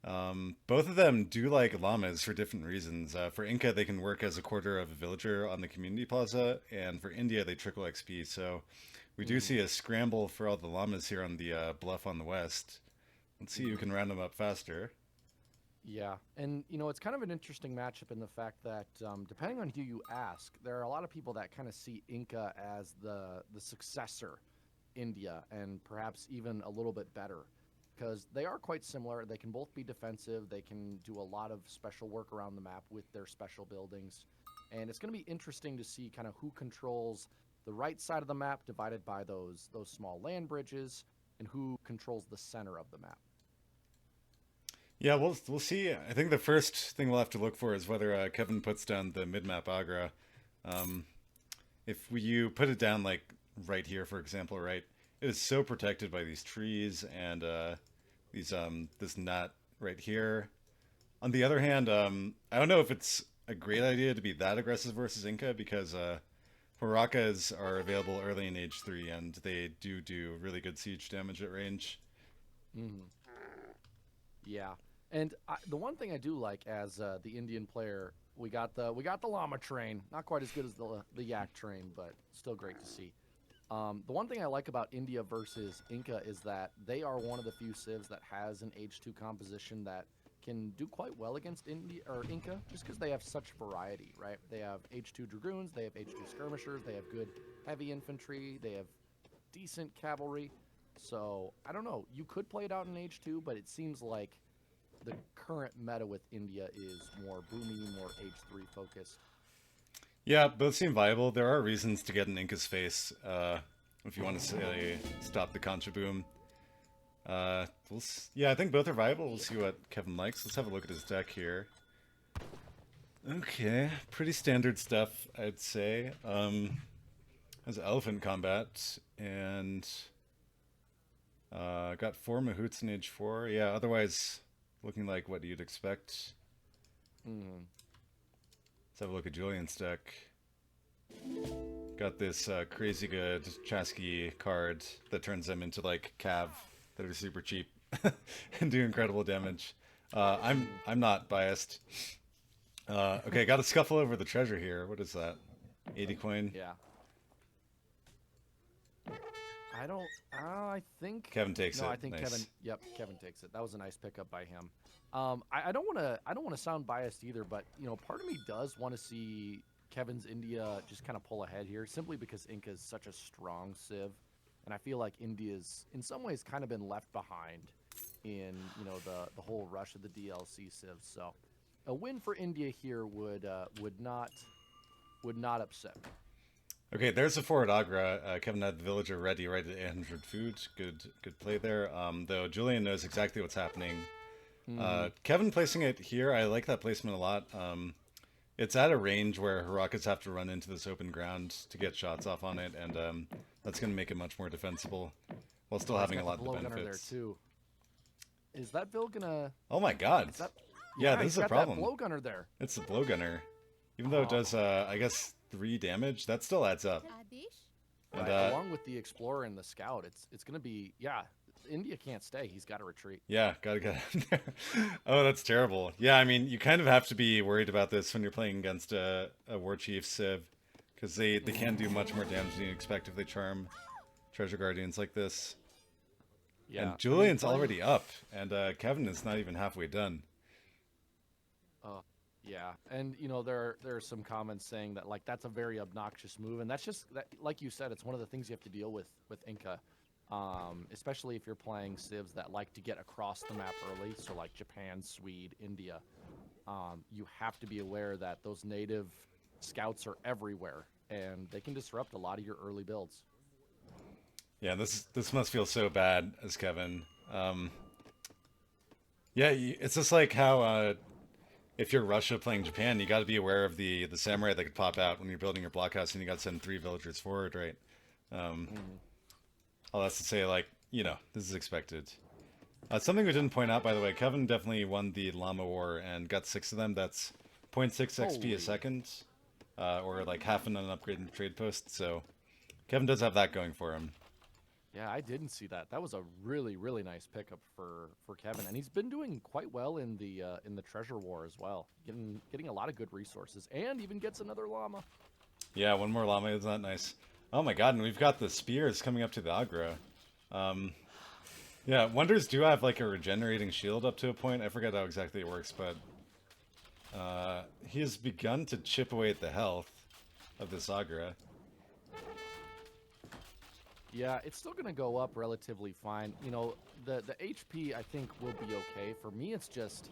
Both of them do like llamas for different reasons. For Inca, they can work as a quarter of a villager on the community plaza, and for India, they trickle XP. So, we do see a scramble for all the llamas here on the bluff on the west. Let's see who can round them up faster. Yeah, and it's kind of an interesting matchup in the fact that depending on who you ask, there are a lot of people that kind of see Inca as the successor India, and perhaps even a little bit better, because they are quite similar. They can both be defensive. They can do a lot of special work around the map with their special buildings, and it's going to be interesting to see kind of who controls the right side of the map divided by those small land bridges, and who controls the center of the map. Yeah, we'll see. I think the first thing we'll have to look for is whether Kevin puts down the mid-map Aggra. If you put it down like right here, for example, right, it is so protected by these trees and this knot right here. On the other hand, I don't know if it's a great idea to be that aggressive versus Inca, because Hurakas are available early in Age 3 and they do really good siege damage at range. Yeah. And the one thing I do like as the Indian player, we got the llama train. Not quite as good as the yak train, but still great to see. The one thing I like about India versus Inca is that they are one of the few civs that has an H2 composition that can do quite well against Inca, just because they have such variety, right? They have H2 dragoons, they have H2 skirmishers, they have good heavy infantry, they have decent cavalry. So I don't know. You could play it out in H2, but it seems like the current meta with India is more boomy, more H3 focused. Yeah, both seem viable. There are reasons to get an Inca's face if you want to say, stop the Contra boom. Yeah, I think both are viable. We'll see what Kevin likes. Let's have a look at his deck here. Okay, pretty standard stuff, I'd say. Has elephant combat and got 4 Mahoots in age 4. Yeah, otherwise looking like what you'd expect. Mm. Let's have a look at Julian's deck. Got this crazy good Chasqui card that turns them into like Cav that are super cheap and do incredible damage. I'm not biased. Okay, got to scuffle over the treasure here. What is that? 80 coin. Yeah. I don't. I think Kevin takes it. No, I think Nice. Kevin. Yep, Kevin takes it. That was a nice pickup by him. I don't want to. I don't want to sound biased either, but part of me does want to see Kevin's India just kind of pull ahead here, simply because Inca is such a strong civ, and I feel like India's in some ways kind of been left behind in the whole rush of the DLC civs. So a win for India here would not upset me. Okay, there's a forward Aggra. Kevin had the villager ready right at 800 food. Good play there. Though Julian knows exactly what's happening. Kevin placing it here, I like that placement a lot. It's at a range where Harakas have to run into this open ground to get shots off on it, and that's going to make it much more defensible while still having a lot of the benefits. There too. Is that Bill gonna? Oh my god! Yeah, this is a problem. That blowgunner there. It's the blowgunner. Even though it does, I guess, 3 damage, that still adds up. And, along with the explorer and the scout, it's gonna be India can't stay. He's got to retreat. Yeah, gotta get in there. Oh, that's terrible. Yeah, I mean, you kind of have to be worried about this when you're playing against a war chief civ, because they can do much more damage than you expect if they charm treasure guardians like this. Yeah, and Julian's already up, and Kevin is not even halfway done. Yeah, and there are some comments saying that that's a very obnoxious move, and that's just that, like you said, it's one of the things you have to deal with Inca, especially if you're playing civs that like to get across the map early. So like Japan, Swede, India, you have to be aware that those native scouts are everywhere, and they can disrupt a lot of your early builds. Yeah, this must feel so bad as Kevin. Yeah, it's just like how. If you're Russia playing Japan, you got to be aware of the samurai that could pop out when you're building your blockhouse, and you got to send 3 villagers forward, right? All that's to say, this is expected. Something we didn't point out, by the way, Kevin definitely won the Llama War and got 6 of them. That's 0.6 XP a second, or like half an unupgraded trade post. So Kevin does have that going for him. Yeah, I didn't see that. That was a really, really nice pickup for Kevin, and he's been doing quite well in the treasure war as well, getting a lot of good resources, and even gets another llama. Yeah, 1 more llama is not nice. Oh my god, and we've got the spears coming up to the Aggra. Yeah, wonders do have like a regenerating shield up to a point. I forget how exactly it works, but he has begun to chip away at the health of this Aggra. Yeah, it's still going to go up relatively fine. The HP I think will be okay. For me, it's just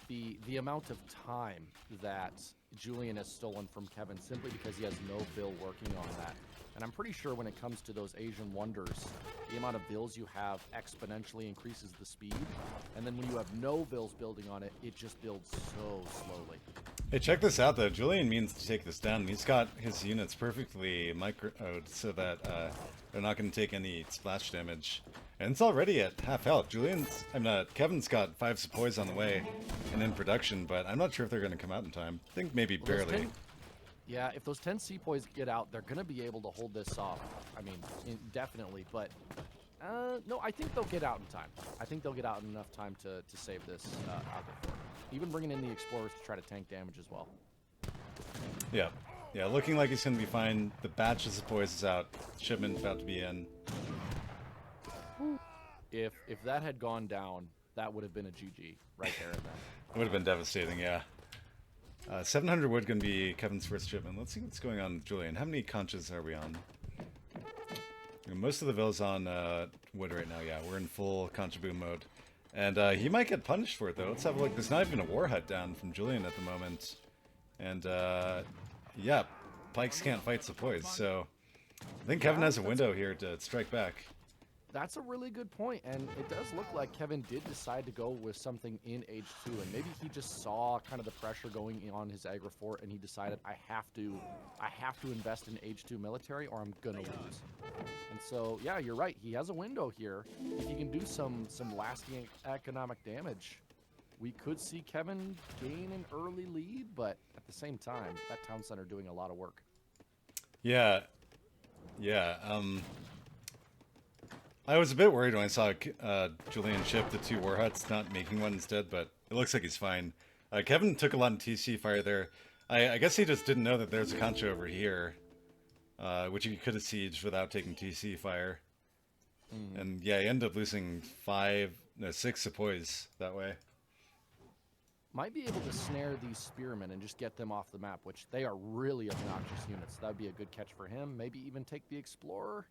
the amount of time that Julian has stolen from Kevin simply because he has no bill working on that. And I'm pretty sure when it comes to those Asian wonders, the amount of bills you have exponentially increases the speed. And then when you have no bills building on it, it just builds so slowly. Hey, check this out though. Julian means to take this down. He's got his units perfectly microed so that they're not going to take any splash damage. And it's already at half health. Kevin's got 5 sepoys on the way and in production, but I'm not sure if they're going to come out in time. I think maybe barely. Yeah, if those 10 sepoys get out, they're going to be able to hold this off. I mean, definitely, but no, I think they'll get out in time. I think they'll get out in enough time to save this out before. Even bringing in the explorers to try to tank damage as well. Yeah. Yeah, looking like he's going to be fine. The batch of sepoys is out. Shipment about to be in. If that had gone down, that would have been a GG right there and then. It would have been devastating, yeah. 700 wood going to be Kevin's first shipment. Let's see what's going on with Julian. How many conches are we on? Most of the villas on wood right now, yeah. We're in full concha boom mode. And he might get punished for it, though. Let's have a look. There's not even a war hut down from Julian at the moment. And, yeah, pikes can't fight sepoys, so I think Kevin has a window here to strike back. That's a really good point, and it does look like Kevin did decide to go with something in Age 2, and maybe he just saw kind of the pressure going on his Aggra fort, and he decided, I have to invest in Age 2 military, or I'm gonna lose. And so, yeah, you're right. He has a window here. If he can do some lasting economic damage, we could see Kevin gain an early lead, but at the same time, that town center doing a lot of work. Yeah. I was a bit worried when I saw Julian ship the 2 war huts, not making one instead, but it looks like he's fine. Kevin took a lot of TC fire there. I guess he just didn't know that there's a concha over here, which he could have sieged without taking TC fire. And yeah, he ended up losing 6 sepoys that way. Might be able to snare these spearmen and just get them off the map, which they are really obnoxious units. That would be a good catch for him. Maybe even take the explorer.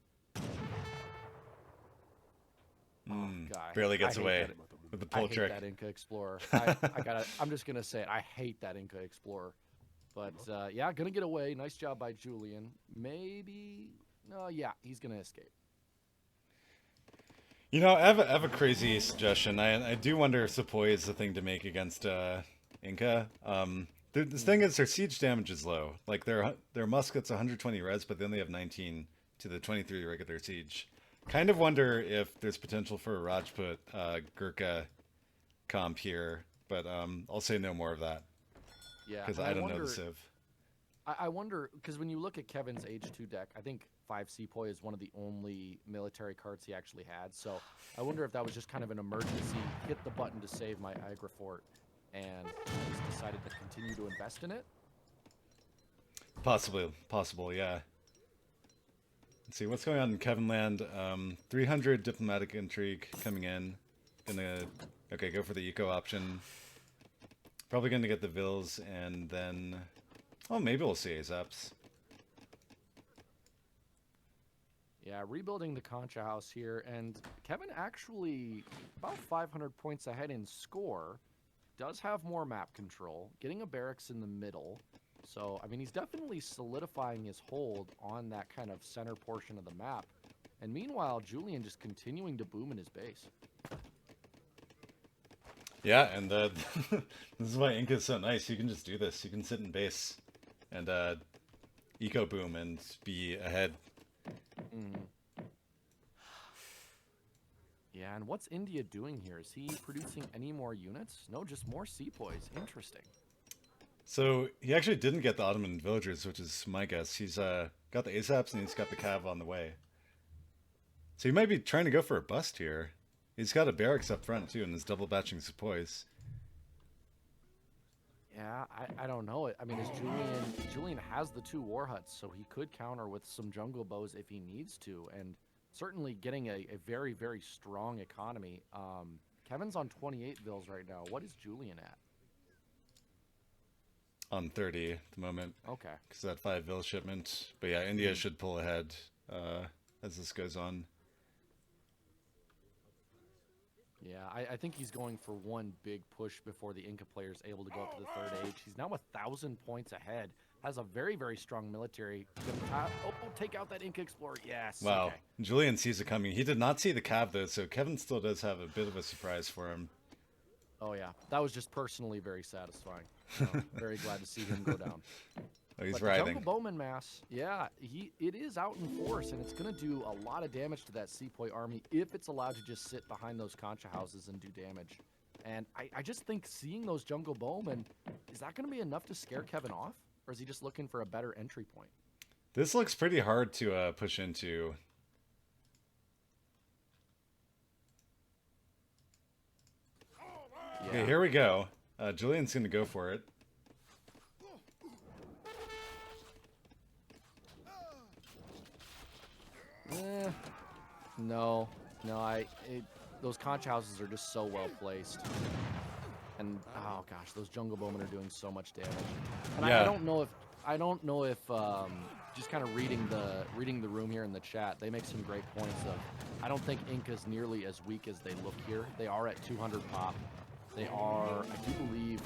Barely gets away with the pull trick. I hate that Inca Explorer. I'm just gonna say it. I hate that Inca Explorer. But yeah, gonna get away. Nice job by Julian. Maybe no, yeah, he's gonna escape. You know, I have a crazy suggestion. I do wonder if Sepoy is the thing to make against Inca. The thing is, their siege damage is low. Like their muskets 120 res, but they only have 19 to the 23 regular siege. Kind of wonder if there's potential for a Rajput Gurkha comp here, but I'll say no more of that. Yeah, because I don't know the Civ. I wonder, because when you look at Kevin's Age 2 deck, I think 5 Sepoy is one of the only military cards he actually had. So I wonder if that was just kind of an emergency, hit the button to save my Aggra fort, and he's decided to continue to invest in it. Possible, yeah. Let's see what's going on in Kevin land. 300 diplomatic intrigue coming in. Okay, go for the eco option. Probably gonna get the Vils, and then maybe we'll see ASAPs. Yeah, rebuilding the Concha house here, and Kevin actually about 500 points ahead in score. Does have more map control, getting a barracks in the middle. So, I mean, he's definitely solidifying his hold on that kind of center portion of the map. And meanwhile, Julian just continuing to boom in his base. Yeah, and this is why Inca is so nice. You can just do this. You can sit in base and eco boom and be ahead. Yeah, and what's India doing here? Is he producing any more units? No, just more sepoys. Interesting. So he actually didn't get the Ottoman villagers, which is my guess. He's got the ASAPs and he's got the cav on the way. So he might be trying to go for a bust here. He's got a barracks up front too, and is double batching sepoys. Yeah, I don't know. I mean, Julian has the 2 war huts, so he could counter with some jungle bows if he needs to, and certainly getting a very, very strong economy. Kevin's on 28 Vils right now. What is Julian at? On 30 at the moment. Okay. Because that 5 Vil shipment. But yeah, India should pull ahead as this goes on. Yeah, I think he's going for one big push before the Inca player is able to go up to the 3rd age. He's now 1,000 points ahead. Has a very, very strong military. Take out that Inca explorer. Yes. Wow. Okay. Julian sees it coming. He did not see the cav though, so Kevin still does have a bit of a surprise for him. Oh yeah, that was just personally very satisfying. Very glad to see him go down. Oh, he's but writhing. The Jungle Bowman mass, yeah, it is out in force, and it's going to do a lot of damage to that Sepoy army if it's allowed to just sit behind those Concha houses and do damage. And I just think seeing those Jungle Bowmen, is that going to be enough to scare Kevin off? Or is he just looking for a better entry point? This looks pretty hard to push into. Yeah. Okay, here we go. Julian's going to go for it. No, those conch houses are just so well placed. And oh gosh, those jungle bowmen are doing so much damage. And yeah. I don't know if just kind of reading the room here in the chat, they make some great points of I don't think Inca's nearly as weak as they look here. They are at 200 pop. They are, I do believe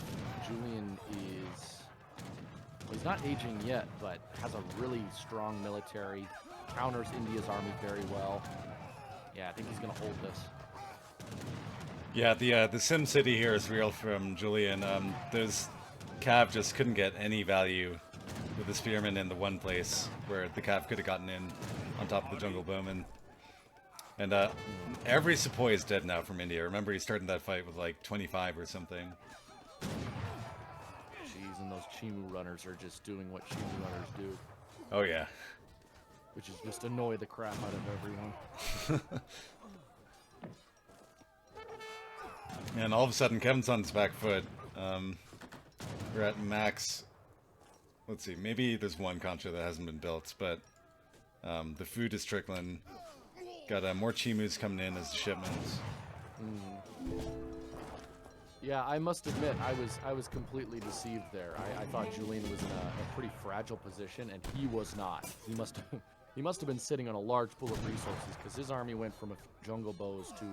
Julian is, well, he's not aging yet, but has a really strong military, counters India's army very well. Yeah, I think he's gonna hold this. Yeah, the Sim City here is real from Julian. Those Cav just couldn't get any value with the Spearman in the one place where the Cav could have gotten in on top of the Jungle Bowman. And every Sepoy is dead now from India. Remember, he started that fight with like 25 or something. Jeez, and those Chimu runners are just doing what Chimu runners do, Oh yeah. which is just annoy the crap out of everyone. And all of a sudden, Kevin's on his back foot. We're at max. Let's see, maybe there's one concha that hasn't been built, but the food is trickling. Got more Chimus coming in as the shipments. Yeah, I must admit, I was completely deceived there. I thought Julian was in a pretty fragile position, and he was not. He must have been sitting on a large pool of resources, because his army went from a few jungle bows to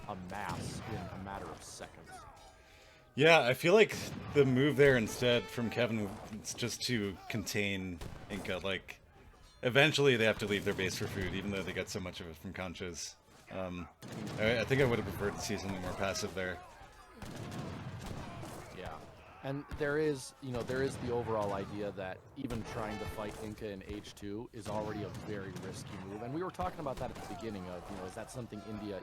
a mass in a matter of seconds. Yeah, I feel like the move there instead from Kevin is just to contain Inca. Like, eventually they have to leave their base for food, even though they get so much of it from conchas. I think I would have preferred to see something more passive there. Yeah, and there is the overall idea that even trying to fight Inca in H2 is already a very risky move, and we were talking about that at the beginning of, is that something India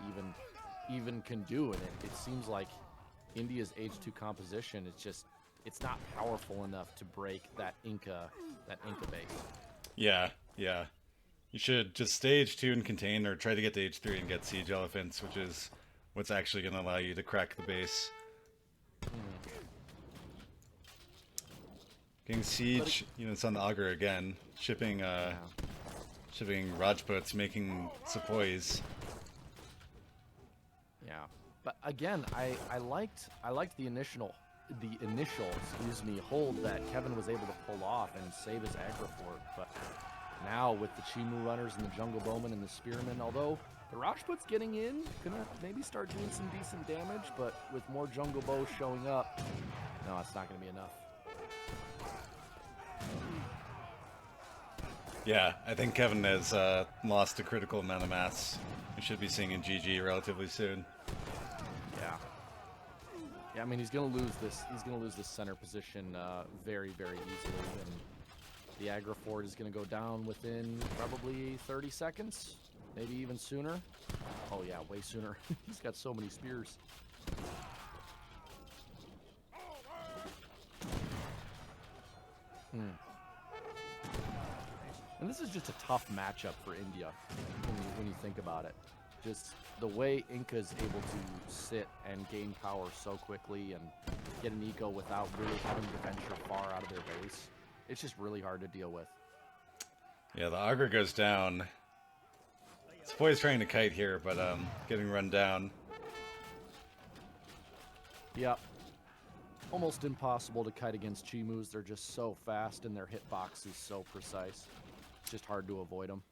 even can do? And it seems like India's H2 composition it's not powerful enough to break that Inca base. Yeah. You should just stay H2 and contain, or try to get to H3 and get siege elephants, which is what's actually going to allow you to crack the base. Getting siege, it's on the Aggra again, shipping Rajputs, making Sepoys. Yeah, but again, I liked the initial hold that Kevin was able to pull off and save his Aggra fort. But now with the Chimu runners and the Jungle Bowman and the Spearmen, although the Rajput's getting in, gonna maybe start doing some decent damage, but with more Jungle Bows showing up, no, it's not gonna be enough. Yeah, I think Kevin has lost a critical amount of mass. We should be seeing in GG relatively soon. Yeah, I mean, he's gonna lose this center position very, very easily, and the Aggra fort is gonna go down within probably 30 seconds, maybe even sooner. Oh yeah, way sooner. He's got so many spears. And this is just a tough matchup for India when you think about it. Just the way Inca's able to sit and gain power so quickly and get an eco without really having to venture far out of their base, it's just really hard to deal with. Yeah, the Aggra goes down. Sepoy's trying to kite here, but getting run down. Yep. Almost impossible to kite against Chimus. They're just so fast and their hitbox is so precise. It's just hard to avoid them.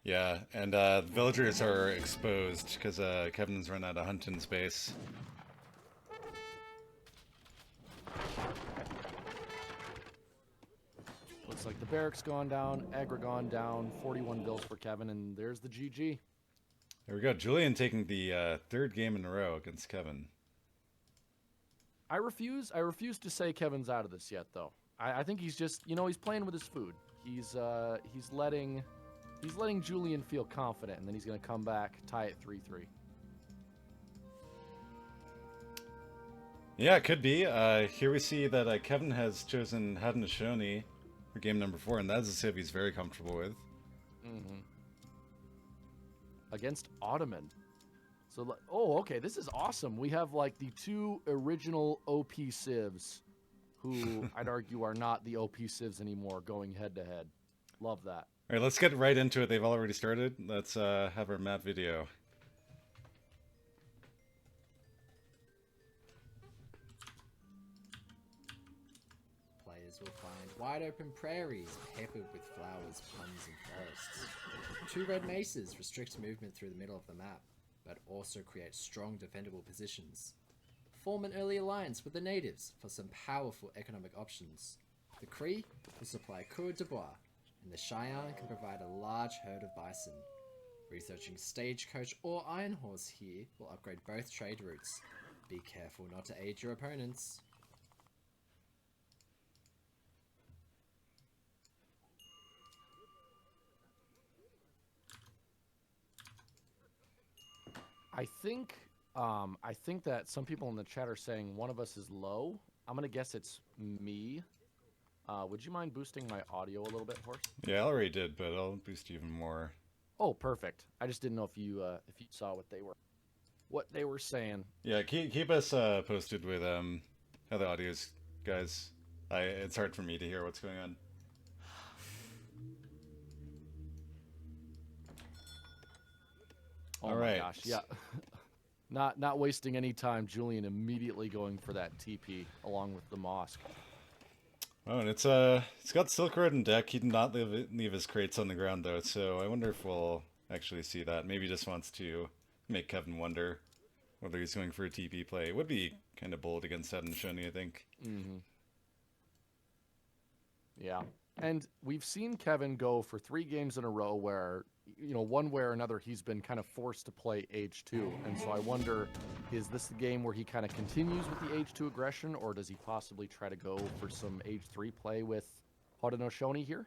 Yeah, and the villagers are exposed because Kevin's run out of hunting space. Looks like the barracks gone down, Aggra gone down, 41 bills for Kevin, and there's the GG. There we go. Julian taking the third game in a row against Kevin. I refuse to say Kevin's out of this yet, though. I think he's just, he's playing with his food. He's letting Julian feel confident, and then he's going to come back, tie it 3-3. Yeah, it could be. Here we see that Kevin has chosen Haudenosaunee for game number 4, and that's a civ he's very comfortable with. Mm-hmm. Against Ottoman. So, oh, okay, this is awesome. We have, like, the two original OP civs, who I'd argue are not the OP civs anymore, going head-to-head. Love that. All right, let's get right into it. They've already started. Let's have our map video. Players will find wide-open prairies peppered with flowers, ponds, and forests. 2 red maces restrict movement through the middle of the map, but also create strong defendable positions. Form an early alliance with the natives for some powerful economic options. The Cree will supply cour de bois, and the Cheyenne can provide a large herd of bison. Researching Stagecoach or Iron Horse here will upgrade both trade routes. Be careful not to aid your opponents. I think that some people in the chat are saying one of us is low. I'm gonna guess it's me. Would you mind boosting my audio a little bit, Horse? Yeah, I already did, but I'll boost even more. Oh, perfect. I just didn't know if you saw what they were saying. Yeah, keep us posted with how the audio is, guys. It's hard for me to hear what's going on. Oh All my right. gosh, yeah. Not wasting any time, Julian immediately going for that TP along with the mosque. Oh, and it's got Silk Road in deck. He did not leave his crates on the ground though, so I wonder if we'll actually see that. Maybe he just wants to make Kevin wonder whether he's going for a TP play. It would be kind of bold against Haudenosaunee, I think. Mm-hmm. Yeah. And we've seen Kevin go for 3 games in a row where, one way or another, he's been kind of forced to play H2. And so I wonder, is this the game where he kind of continues with the H2 aggression, or does he possibly try to go for some H3 play with Haudenosaunee here?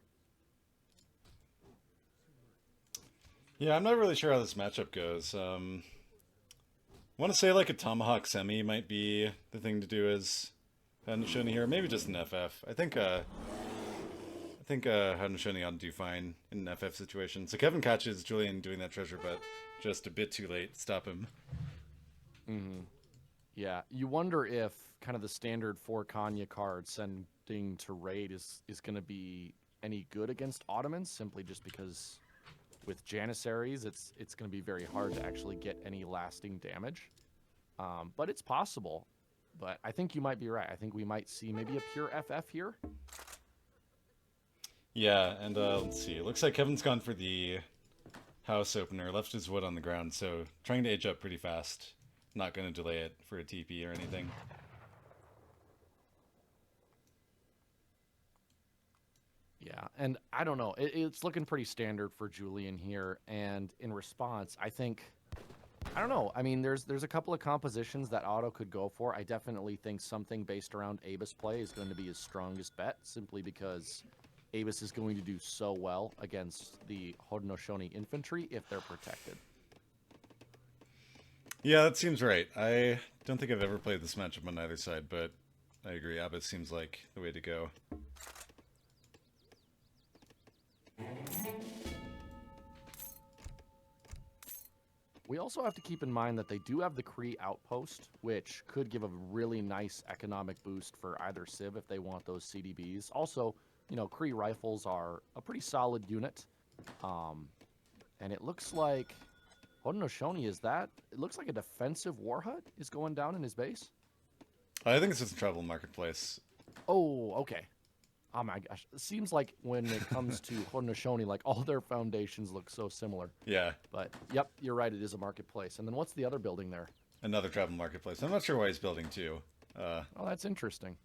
Yeah, I'm not really sure how this matchup goes. I want to say like a Tomahawk Semi might be the thing to do as Haudenosaunee here. Maybe just an FF. I think Haudenosaunee ought to do fine in an FF situation. So Kevin catches Julian doing that treasure, but just a bit too late. Stop him. Mm-hmm. Yeah, you wonder if kind of the standard 4 Kanya card sending to raid is going to be any good against Ottomans, simply just because with Janissaries, it's going to be very hard to actually get any lasting damage. But it's possible. But I think you might be right. I think we might see maybe a pure FF here. Yeah, and let's see. It looks like Kevin's gone for the house opener, left his wood on the ground, so trying to age up pretty fast. Not going to delay it for a TP or anything. Yeah, and I don't know. It's looking pretty standard for Julian here, and in response, I don't know. I mean, there's a couple of compositions that Otto could go for. I definitely think something based around Abyss play is going to be his strongest bet, simply because Abyss is going to do so well against the Haudenosaunee infantry if they're protected. Yeah, that seems right. I don't think I've ever played this matchup on either side, but I agree. Abyss seems like the way to go. We also have to keep in mind that they do have the Kree outpost, which could give a really nice economic boost for either Civ if they want those CDBs. Also, Kree rifles are a pretty solid unit. And it looks like Haudenosaunee it looks like a defensive war hut is going down in his base. I think it's just a travel marketplace. Oh, okay. Oh my gosh. It seems like when it comes to Haudenosaunee, like all their foundations look so similar. Yeah. But yep, you're right, it is a marketplace. And then what's the other building there? Another travel marketplace. I'm not sure why he's building two. Oh, that's interesting.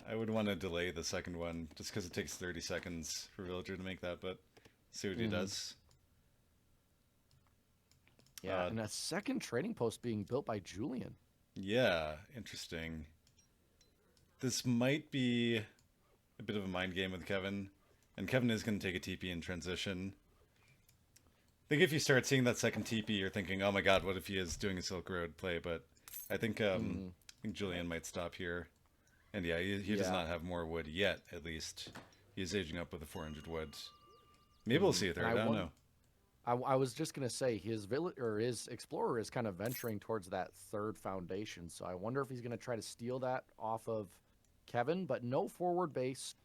I would want to delay the second one just because it takes 30 seconds for Villager to make that, but see what he does. Yeah, and a second trading post being built by Julian. Yeah, interesting. This might be a bit of a mind game with Kevin, and Kevin is going to take a TP in transition. I think if you start seeing that second TP, you're thinking, oh my god, what if he is doing a Silk Road play, but I think Julian might stop here. And yeah, he does not have more wood yet, at least. He's aging up with a 400 wood. Maybe we'll see it there, I don't know. I was just going to say, his Explorer is kind of venturing towards that third foundation, so I wonder if he's going to try to steal that off of Kevin, but no forward base,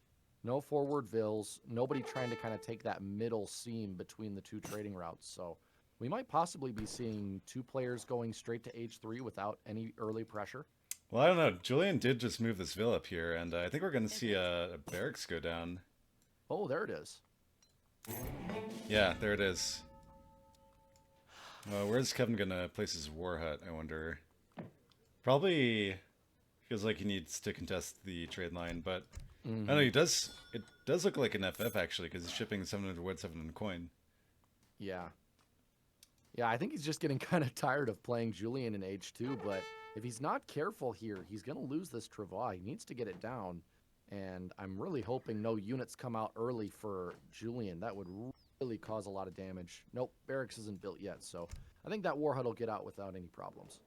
no forward vills, nobody trying to kind of take that middle seam between the two trading routes, so we might possibly be seeing 2 players going straight to H3 without any early pressure. Well, I don't know. Julian did just move this Vill up here, and I think we're going to see a barracks go down. Oh, there it is. Yeah, there it is. Where's Kevin going to place his war hut, I wonder? Probably feels like he needs to contest the trade line, but I don't know, it does look like an FF, actually, because he's shipping 700 wood, 700 coin. Yeah. Yeah, I think he's just getting kind of tired of playing Julian in H2, but if he's not careful here, he's going to lose this Travaux. He needs to get it down, and I'm really hoping no units come out early for Julian. That would really cause a lot of damage. Nope, barracks isn't built yet, so I think that war hut will get out without any problems.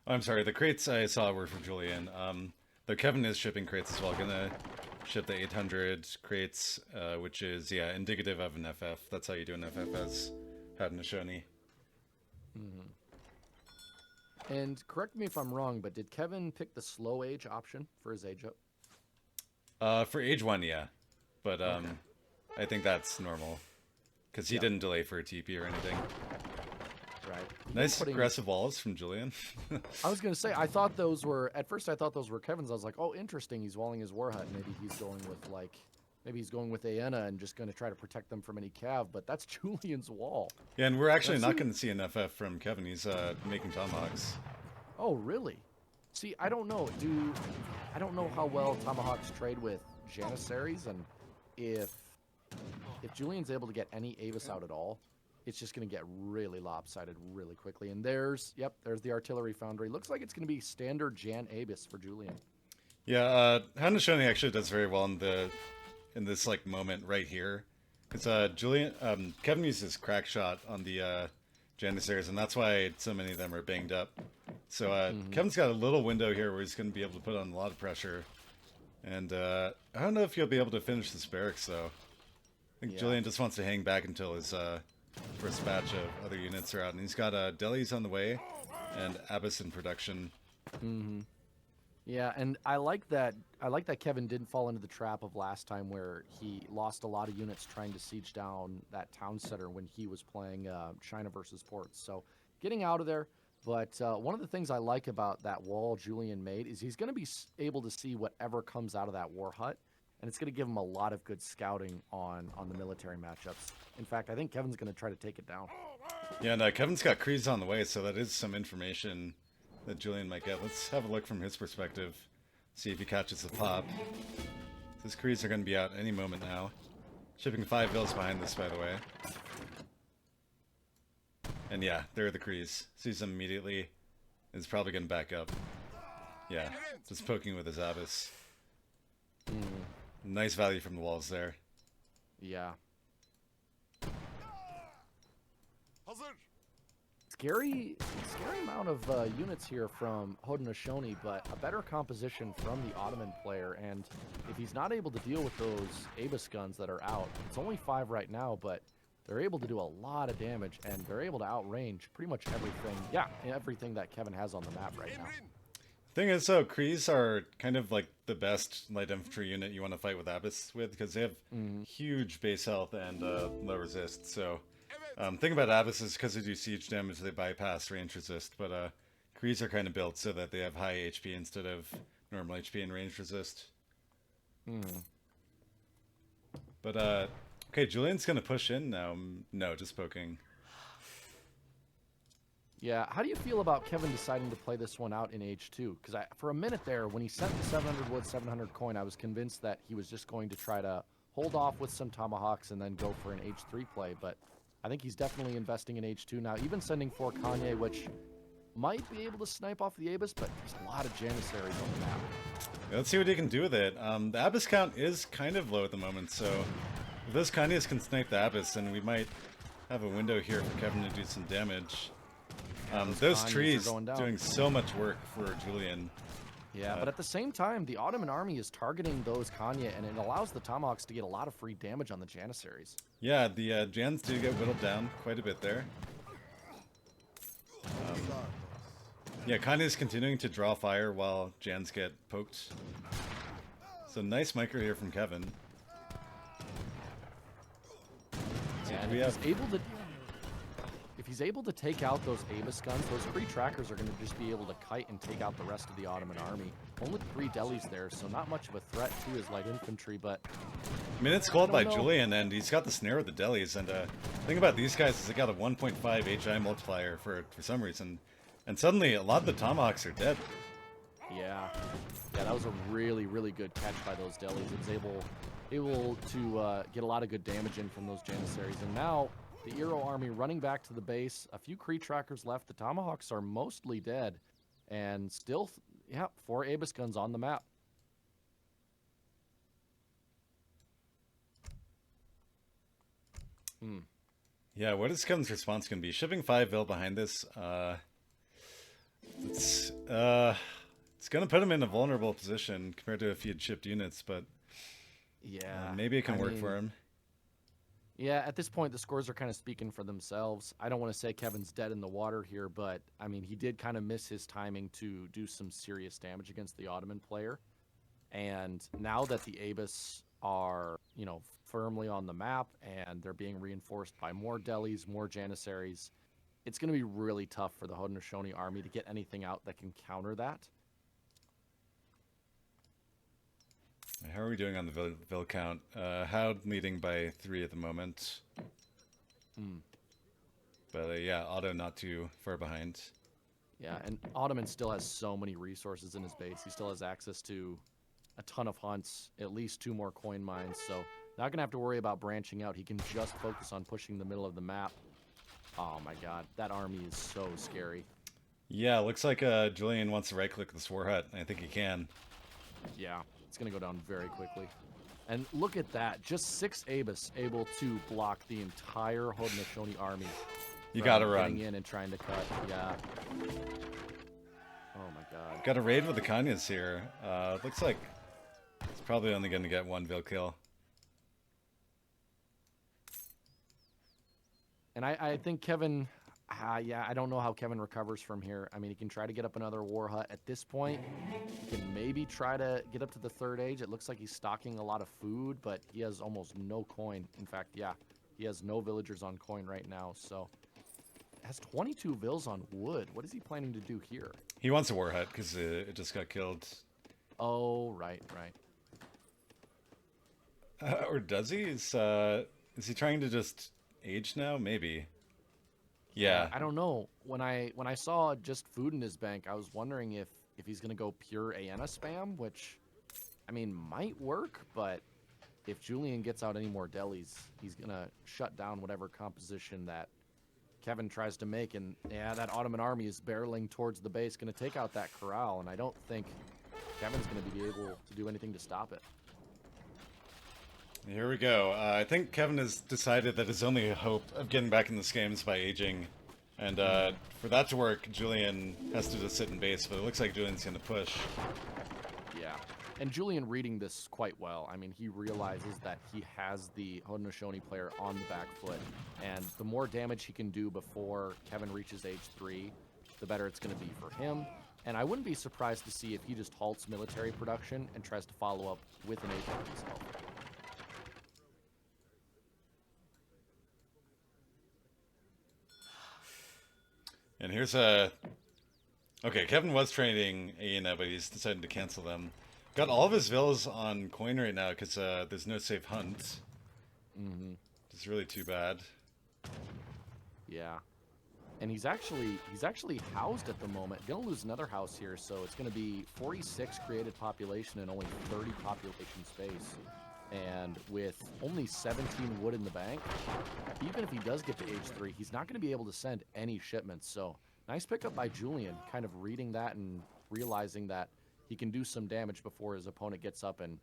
Oh, I'm sorry, the crates I saw were for Julian. Though Kevin is shipping crates as well. Gonna ship the 800 crates, which is, yeah, indicative of an FF. That's how you do an FF as Haudenosaunee. And correct me if I'm wrong, but did Kevin pick the slow age option for his age up? For age 1, yeah. But I think that's normal. Because he didn't delay for a TP or anything. Right. Nice aggressive walls from Julian. I was going to say, I thought those were, at first I thought those were Kevin's. I was like, oh, interesting. He's walling his war hut. Maybe he's going with maybe he's going with Aena and just going to try to protect them from any cav, but that's Julian's wall. Yeah, and we're actually not going to see an FF from Kevin. He's making tomahawks. Oh, really? See, I don't know. I don't know how well tomahawks trade with Janissaries, and if Julian's able to get any Avis out at all, it's just going to get really lopsided really quickly. And there's the artillery foundry. Looks like it's going to be standard Jan Avis for Julian. Yeah, Haudenosaunee actually does very well in this like moment right here, because Kevin uses crack shot on the Janissaries, and that's why so many of them are banged up. So Kevin's got a little window here where he's going to be able to put on a lot of pressure, and I don't know if he'll be able to finish this barracks though. I think Julian just wants to hang back until his first batch of other units are out, and he's got delis on the way and Abyss in production. Yeah, and I like that Kevin didn't fall into the trap of last time where he lost a lot of units trying to siege down that town center when he was playing China versus Ports. So getting out of there. But one of the things I like about that wall Julian made is he's going to be able to see whatever comes out of that war hut, and it's going to give him a lot of good scouting on the military matchups. In fact, I think Kevin's going to try to take it down. Yeah, and Kevin's got Krees on the way, so that is some information that Julian might get. Let's have a look from his perspective, see if he catches the pop. His Krees are going to be out any moment now. Shipping 5 vills behind this, by the way. And yeah, there are the Krees. Sees them immediately. Is probably going to back up. Yeah, just poking with his Abyss. Nice value from the walls there. Yeah. Scary amount of units here from Haudenosaunee, but a better composition from the Ottoman player. And if he's not able to deal with those Abyss guns that are out, it's only 5 right now, but they're able to do a lot of damage, and they're able to outrange pretty much everything. Yeah, everything that Kevin has on the map right now. Thing is, though, Krees are kind of like the best light infantry unit you want to fight with Abyss with, because they have huge base health and low resist. So, thing about Abyss is because they do siege damage, they bypass range resist. But Krees are kind of built so that they have high HP instead of normal HP and range resist. But okay, Julian's gonna push in now. No, just poking. Yeah, how do you feel about Kevin deciding to play this one out in H2? Because for a minute there, when he sent the 700 wood, 700 coin, I was convinced that he was just going to try to hold off with some tomahawks and then go for an H3 play. But I think he's definitely investing in H2 now, even sending 4 Kanye, which might be able to snipe off the Abyss, but there's a lot of Janissaries on the map. Yeah, let's see what he can do with it. The Abyss count is kind of low at the moment, so if those Kanyes can snipe the Abyss, then we might have a window here for Kevin to do some damage. Those trees doing so much work for Julian. Yeah, but at the same time, the Ottoman army is targeting those Kanye, and it allows the Tomahawks to get a lot of free damage on the Janissaries. Yeah, the Jans do get whittled down quite a bit there. Yeah, Kanye is continuing to draw fire while Jans get poked. So nice micro here from Kevin. Yeah, and if he's able to take out those Abyss guns, those free trackers are going to just be able to kite and take out the rest of the Ottoman army. Only 3 delis there, so not much of a threat to his light infantry, but... I mean, it's called by Julian, and he's got the snare with the delis, and the thing about these guys is they got a 1.5 HI multiplier for some reason, and suddenly a lot of the Tomahawks are dead. Yeah, that was a really, really good catch by those delis. It was able to get a lot of good damage in from those Janissaries, and now The Eero army running back to the base. A few Kree trackers left. The Tomahawks are mostly dead. And still, yeah, 4 Abyss guns on the map. Yeah, what is Kevin's response going to be? Shipping 5 Vil behind this, it's going to put him in a vulnerable position compared to if he had shipped units, but Yeah. maybe it can I work mean, for him. Yeah, at this point, the scores are kind of speaking for themselves. I don't want to say Kevin's dead in the water here, but, I mean, he did kind of miss his timing to do some serious damage against the Ottoman player. And now that the Abyss are, you know, firmly on the map and they're being reinforced by more delis, more janissaries, it's going to be really tough for the Haudenosaunee army to get anything out that can counter that. How are we doing on the Vil count? Haud leading by 3 at the moment. But yeah, Otto not too far behind. Yeah, and Ottoman still has so many resources in his base. He still has access to a ton of hunts, at least 2 more coin mines, so not going to have to worry about branching out. He can just focus on pushing the middle of the map. Oh my god, that army is so scary. Yeah, looks like Julian wants to right-click this war hut. I think he can. Yeah, it's going to go down very quickly. And look at that, just 6 Abyss able to block the entire Haudenosaunee army. You from gotta run. Getting in and trying to cut, yeah. Oh my god. Got a raid with the Kanyas here. Looks like it's probably only going to get 1 Vil kill. And I think Kevin, yeah, I don't know how Kevin recovers from here. I mean, he can try to get up another war hut. At this point, he can maybe try to get up to the 3rd age. It looks like he's stocking a lot of food, but he has almost no coin. In fact, yeah, he has no villagers on coin right now. So, has 22 Vils on wood. What is he planning to do here? He wants a war hut because it just got killed. Oh, right. Or does he? Is he trying to just age now? Maybe. Yeah. I don't know. When I saw just food in his bank, I was wondering if he's gonna go pure Aena spam, which, I mean, might work. But if Julian gets out any more delis, he's gonna shut down whatever composition that Kevin tries to make. And yeah, that Ottoman army is barreling towards the base, gonna take out that corral, and I don't think Kevin's gonna be able to do anything to stop it. Here we go. I think Kevin has decided that his only hope of getting back in this game is by aging. And for that to work, Julian has to just sit in base, but it looks like Julian's going to push. Yeah. And Julian reading this quite well. I mean, he realizes that he has the Haudenosaunee player on the back foot. And the more damage he can do before Kevin reaches age 3, the better it's going to be for him. And I wouldn't be surprised to see if he just halts military production and tries to follow up with an age himself. And here's a... Okay, Kevin was training Aena, but he's decided to cancel them. Got all of his villas on coin right now because there's no safe hunt. It's really too bad. Yeah. And he's actually housed at the moment. Gonna lose another house here, so it's gonna be 46 created population and only 30 population space. And with only 17 wood in the bank, even if he does get to age 3, he's not gonna be able to send any shipments. So nice pickup by Julian, kind of reading that and realizing that he can do some damage before his opponent gets up and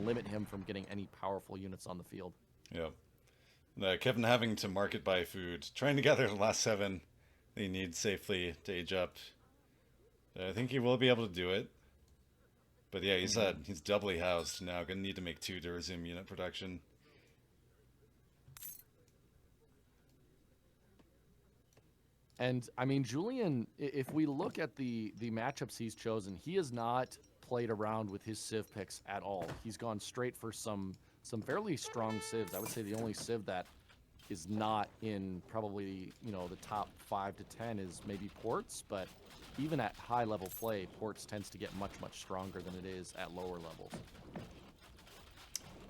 limit him from getting any powerful units on the field. Yeah. Kevin having to market buy food, trying to gather the last 7 that he needs safely to age up. I think he will be able to do it. But yeah, he's doubly housed now. Gonna need to make 2 to resume unit production. And I mean, Julian, if we look at the matchups he's chosen, he has not played around with his civ picks at all. He's gone straight for some fairly strong civs. I would say the only civ that is not in probably, you know, the top 5 to 10 is maybe Ports, but even at high level play, Ports tends to get much stronger than it is at lower levels.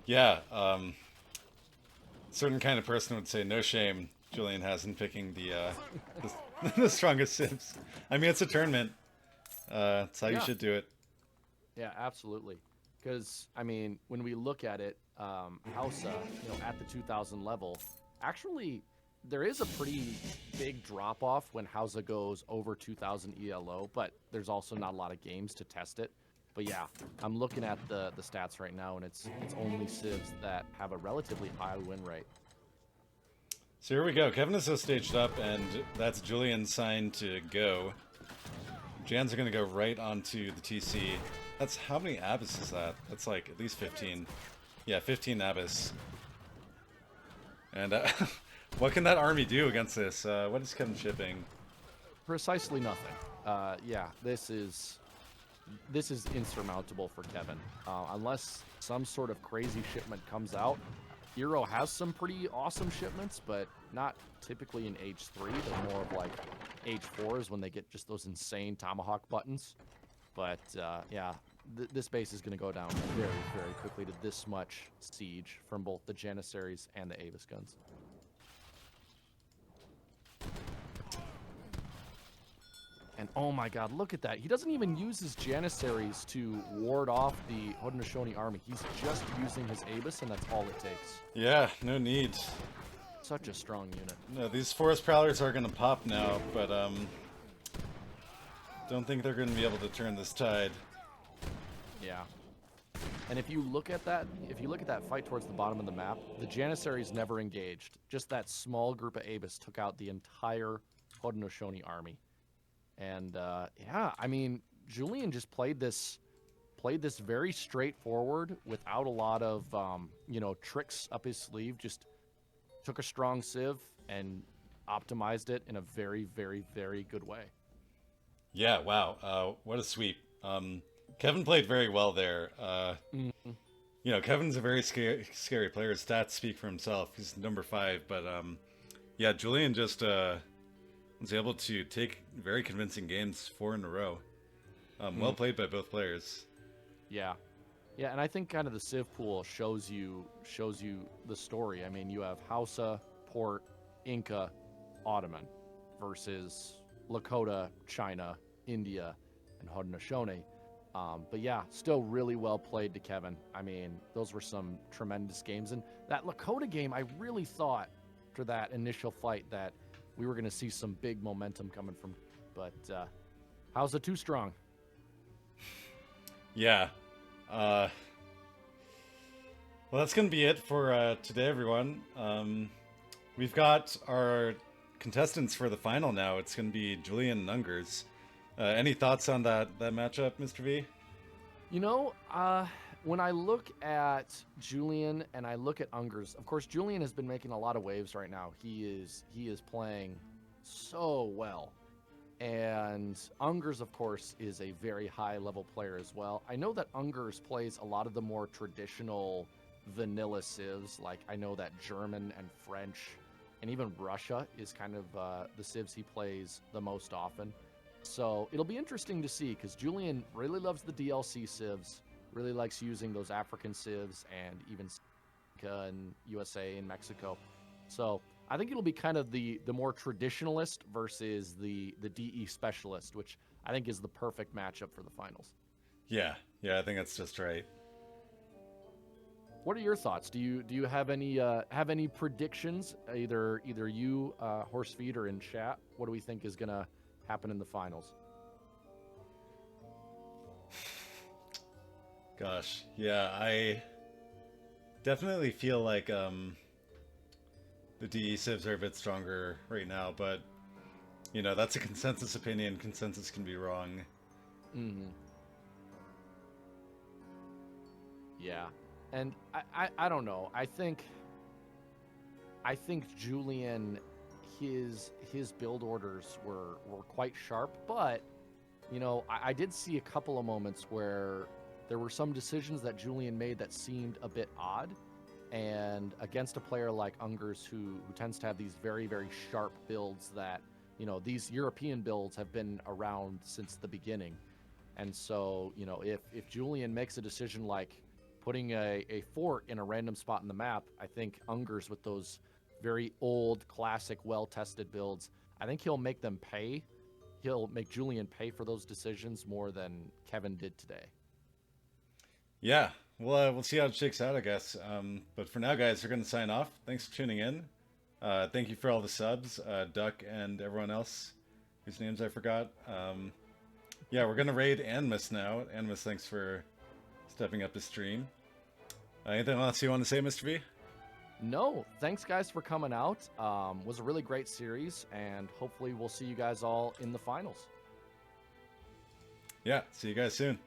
Yeah, certain kind of person would say no shame Julian has in picking the strongest civs. I mean, it's a tournament. It's how you should do it. Yeah, absolutely. Because, I mean, when we look at it, Hausa, you know, at the 2000 level, actually there is a pretty big drop off when Hausa goes over 2,000 ELO, but there's also not a lot of games to test it. But yeah, I'm looking at the stats right now, and it's only civs that have a relatively high win rate. So here we go. Kevin is so staged up, and that's Julian's sign to go. Jans are going to go right onto the TC. That's how many Abyss is that? That's like at least 15. Yeah, 15 Abyss. And what can that army do against this? What is Kevin shipping? Precisely nothing. Yeah, this is insurmountable for Kevin. Unless some sort of crazy shipment comes out. Euro has some pretty awesome shipments, but not typically in H3. They're more of like H4s when they get just those insane tomahawk buttons. But yeah, this base is going to go down very, very quickly to this much siege from both the Janissaries and the Avis guns. And oh my god, look at that. He doesn't even use his Janissaries to ward off the Haudenosaunee army. He's just using his Abyss, and that's all it takes. Yeah, no need. Such a strong unit. No, these Forest Prowlers are going to pop now, but don't think they're going to be able to turn this tide. Yeah. And if you look at that fight towards the bottom of the map, the Janissaries never engaged. Just that small group of Abyss took out the entire Haudenosaunee army. And yeah, I mean, Julian just played this very straightforward without a lot of tricks up his sleeve. Just took a strong civ and optimized it in a very, very, very good way. Yeah, wow. What a sweep. Kevin played very well there. You know, Kevin's a very scary player. His stats speak for himself. He's number 5, but yeah, Julian just was able to take very convincing games 4 in a row. Well played by both players. Yeah, and I think kind of the civ pool shows you the story. I mean, you have Hausa, Port, Inca, Ottoman versus Lakota, China, India, and Haudenosaunee. But yeah, still really well played to Kevin. I mean, those were some tremendous games. And that Lakota game, I really thought after that initial fight that we were going to see some big momentum coming from. But how's it too strong? Yeah. Well, that's going to be it for today, everyone. We've got our contestants for the final now. It's going to be Julian and Ungers. Any thoughts on that matchup, Mr. V? You know, when I look at Julian and I look at Ungers, of course, Julian has been making a lot of waves right now. He is playing so well. And Ungers, of course, is a very high-level player as well. I know that Ungers plays a lot of the more traditional vanilla civs. Like, I know that German and French and even Russia is kind of the civs he plays the most often. So it'll be interesting to see because Julian really loves the DLC civs, really likes using those African civs and even Inca and USA and Mexico. So I think it'll be kind of the more traditionalist versus the DE specialist, which I think is the perfect matchup for the finals. Yeah, I think that's just right. What are your thoughts? Do you have any predictions? Either you, Horsefeed, or in chat. What do we think is gonna happen in the finals? Gosh, yeah, I definitely feel like the DE civs are a bit stronger right now, but you know, that's a consensus opinion. Consensus can be wrong. Mm-hmm. Yeah, and I don't know. I think Julian, his build orders were quite sharp, but you know, I did see a couple of moments where there were some decisions that Julian made that seemed a bit odd. And against a player like Ungers, who tends to have these very, very sharp builds that, you know, these European builds have been around since the beginning. And so, you know, if Julian makes a decision like putting a fort in a random spot in the map, I think Ungers, with those very old, classic, well-tested builds, I think he'll make them pay. He'll make Julian pay for those decisions more than Kevin did today. Yeah, well, we'll see how it shakes out, I guess. But for now, guys, we're going to sign off. Thanks for tuning in. Thank you for all the subs, Duck and everyone else whose names I forgot. Yeah, we're gonna raid Anmus now. Anmus, thanks for stepping up the stream. Anything else you want to say, Mr. V? No, thanks guys for coming out. Was a really great series, and hopefully we'll see you guys all in the finals. Yeah, see you guys soon.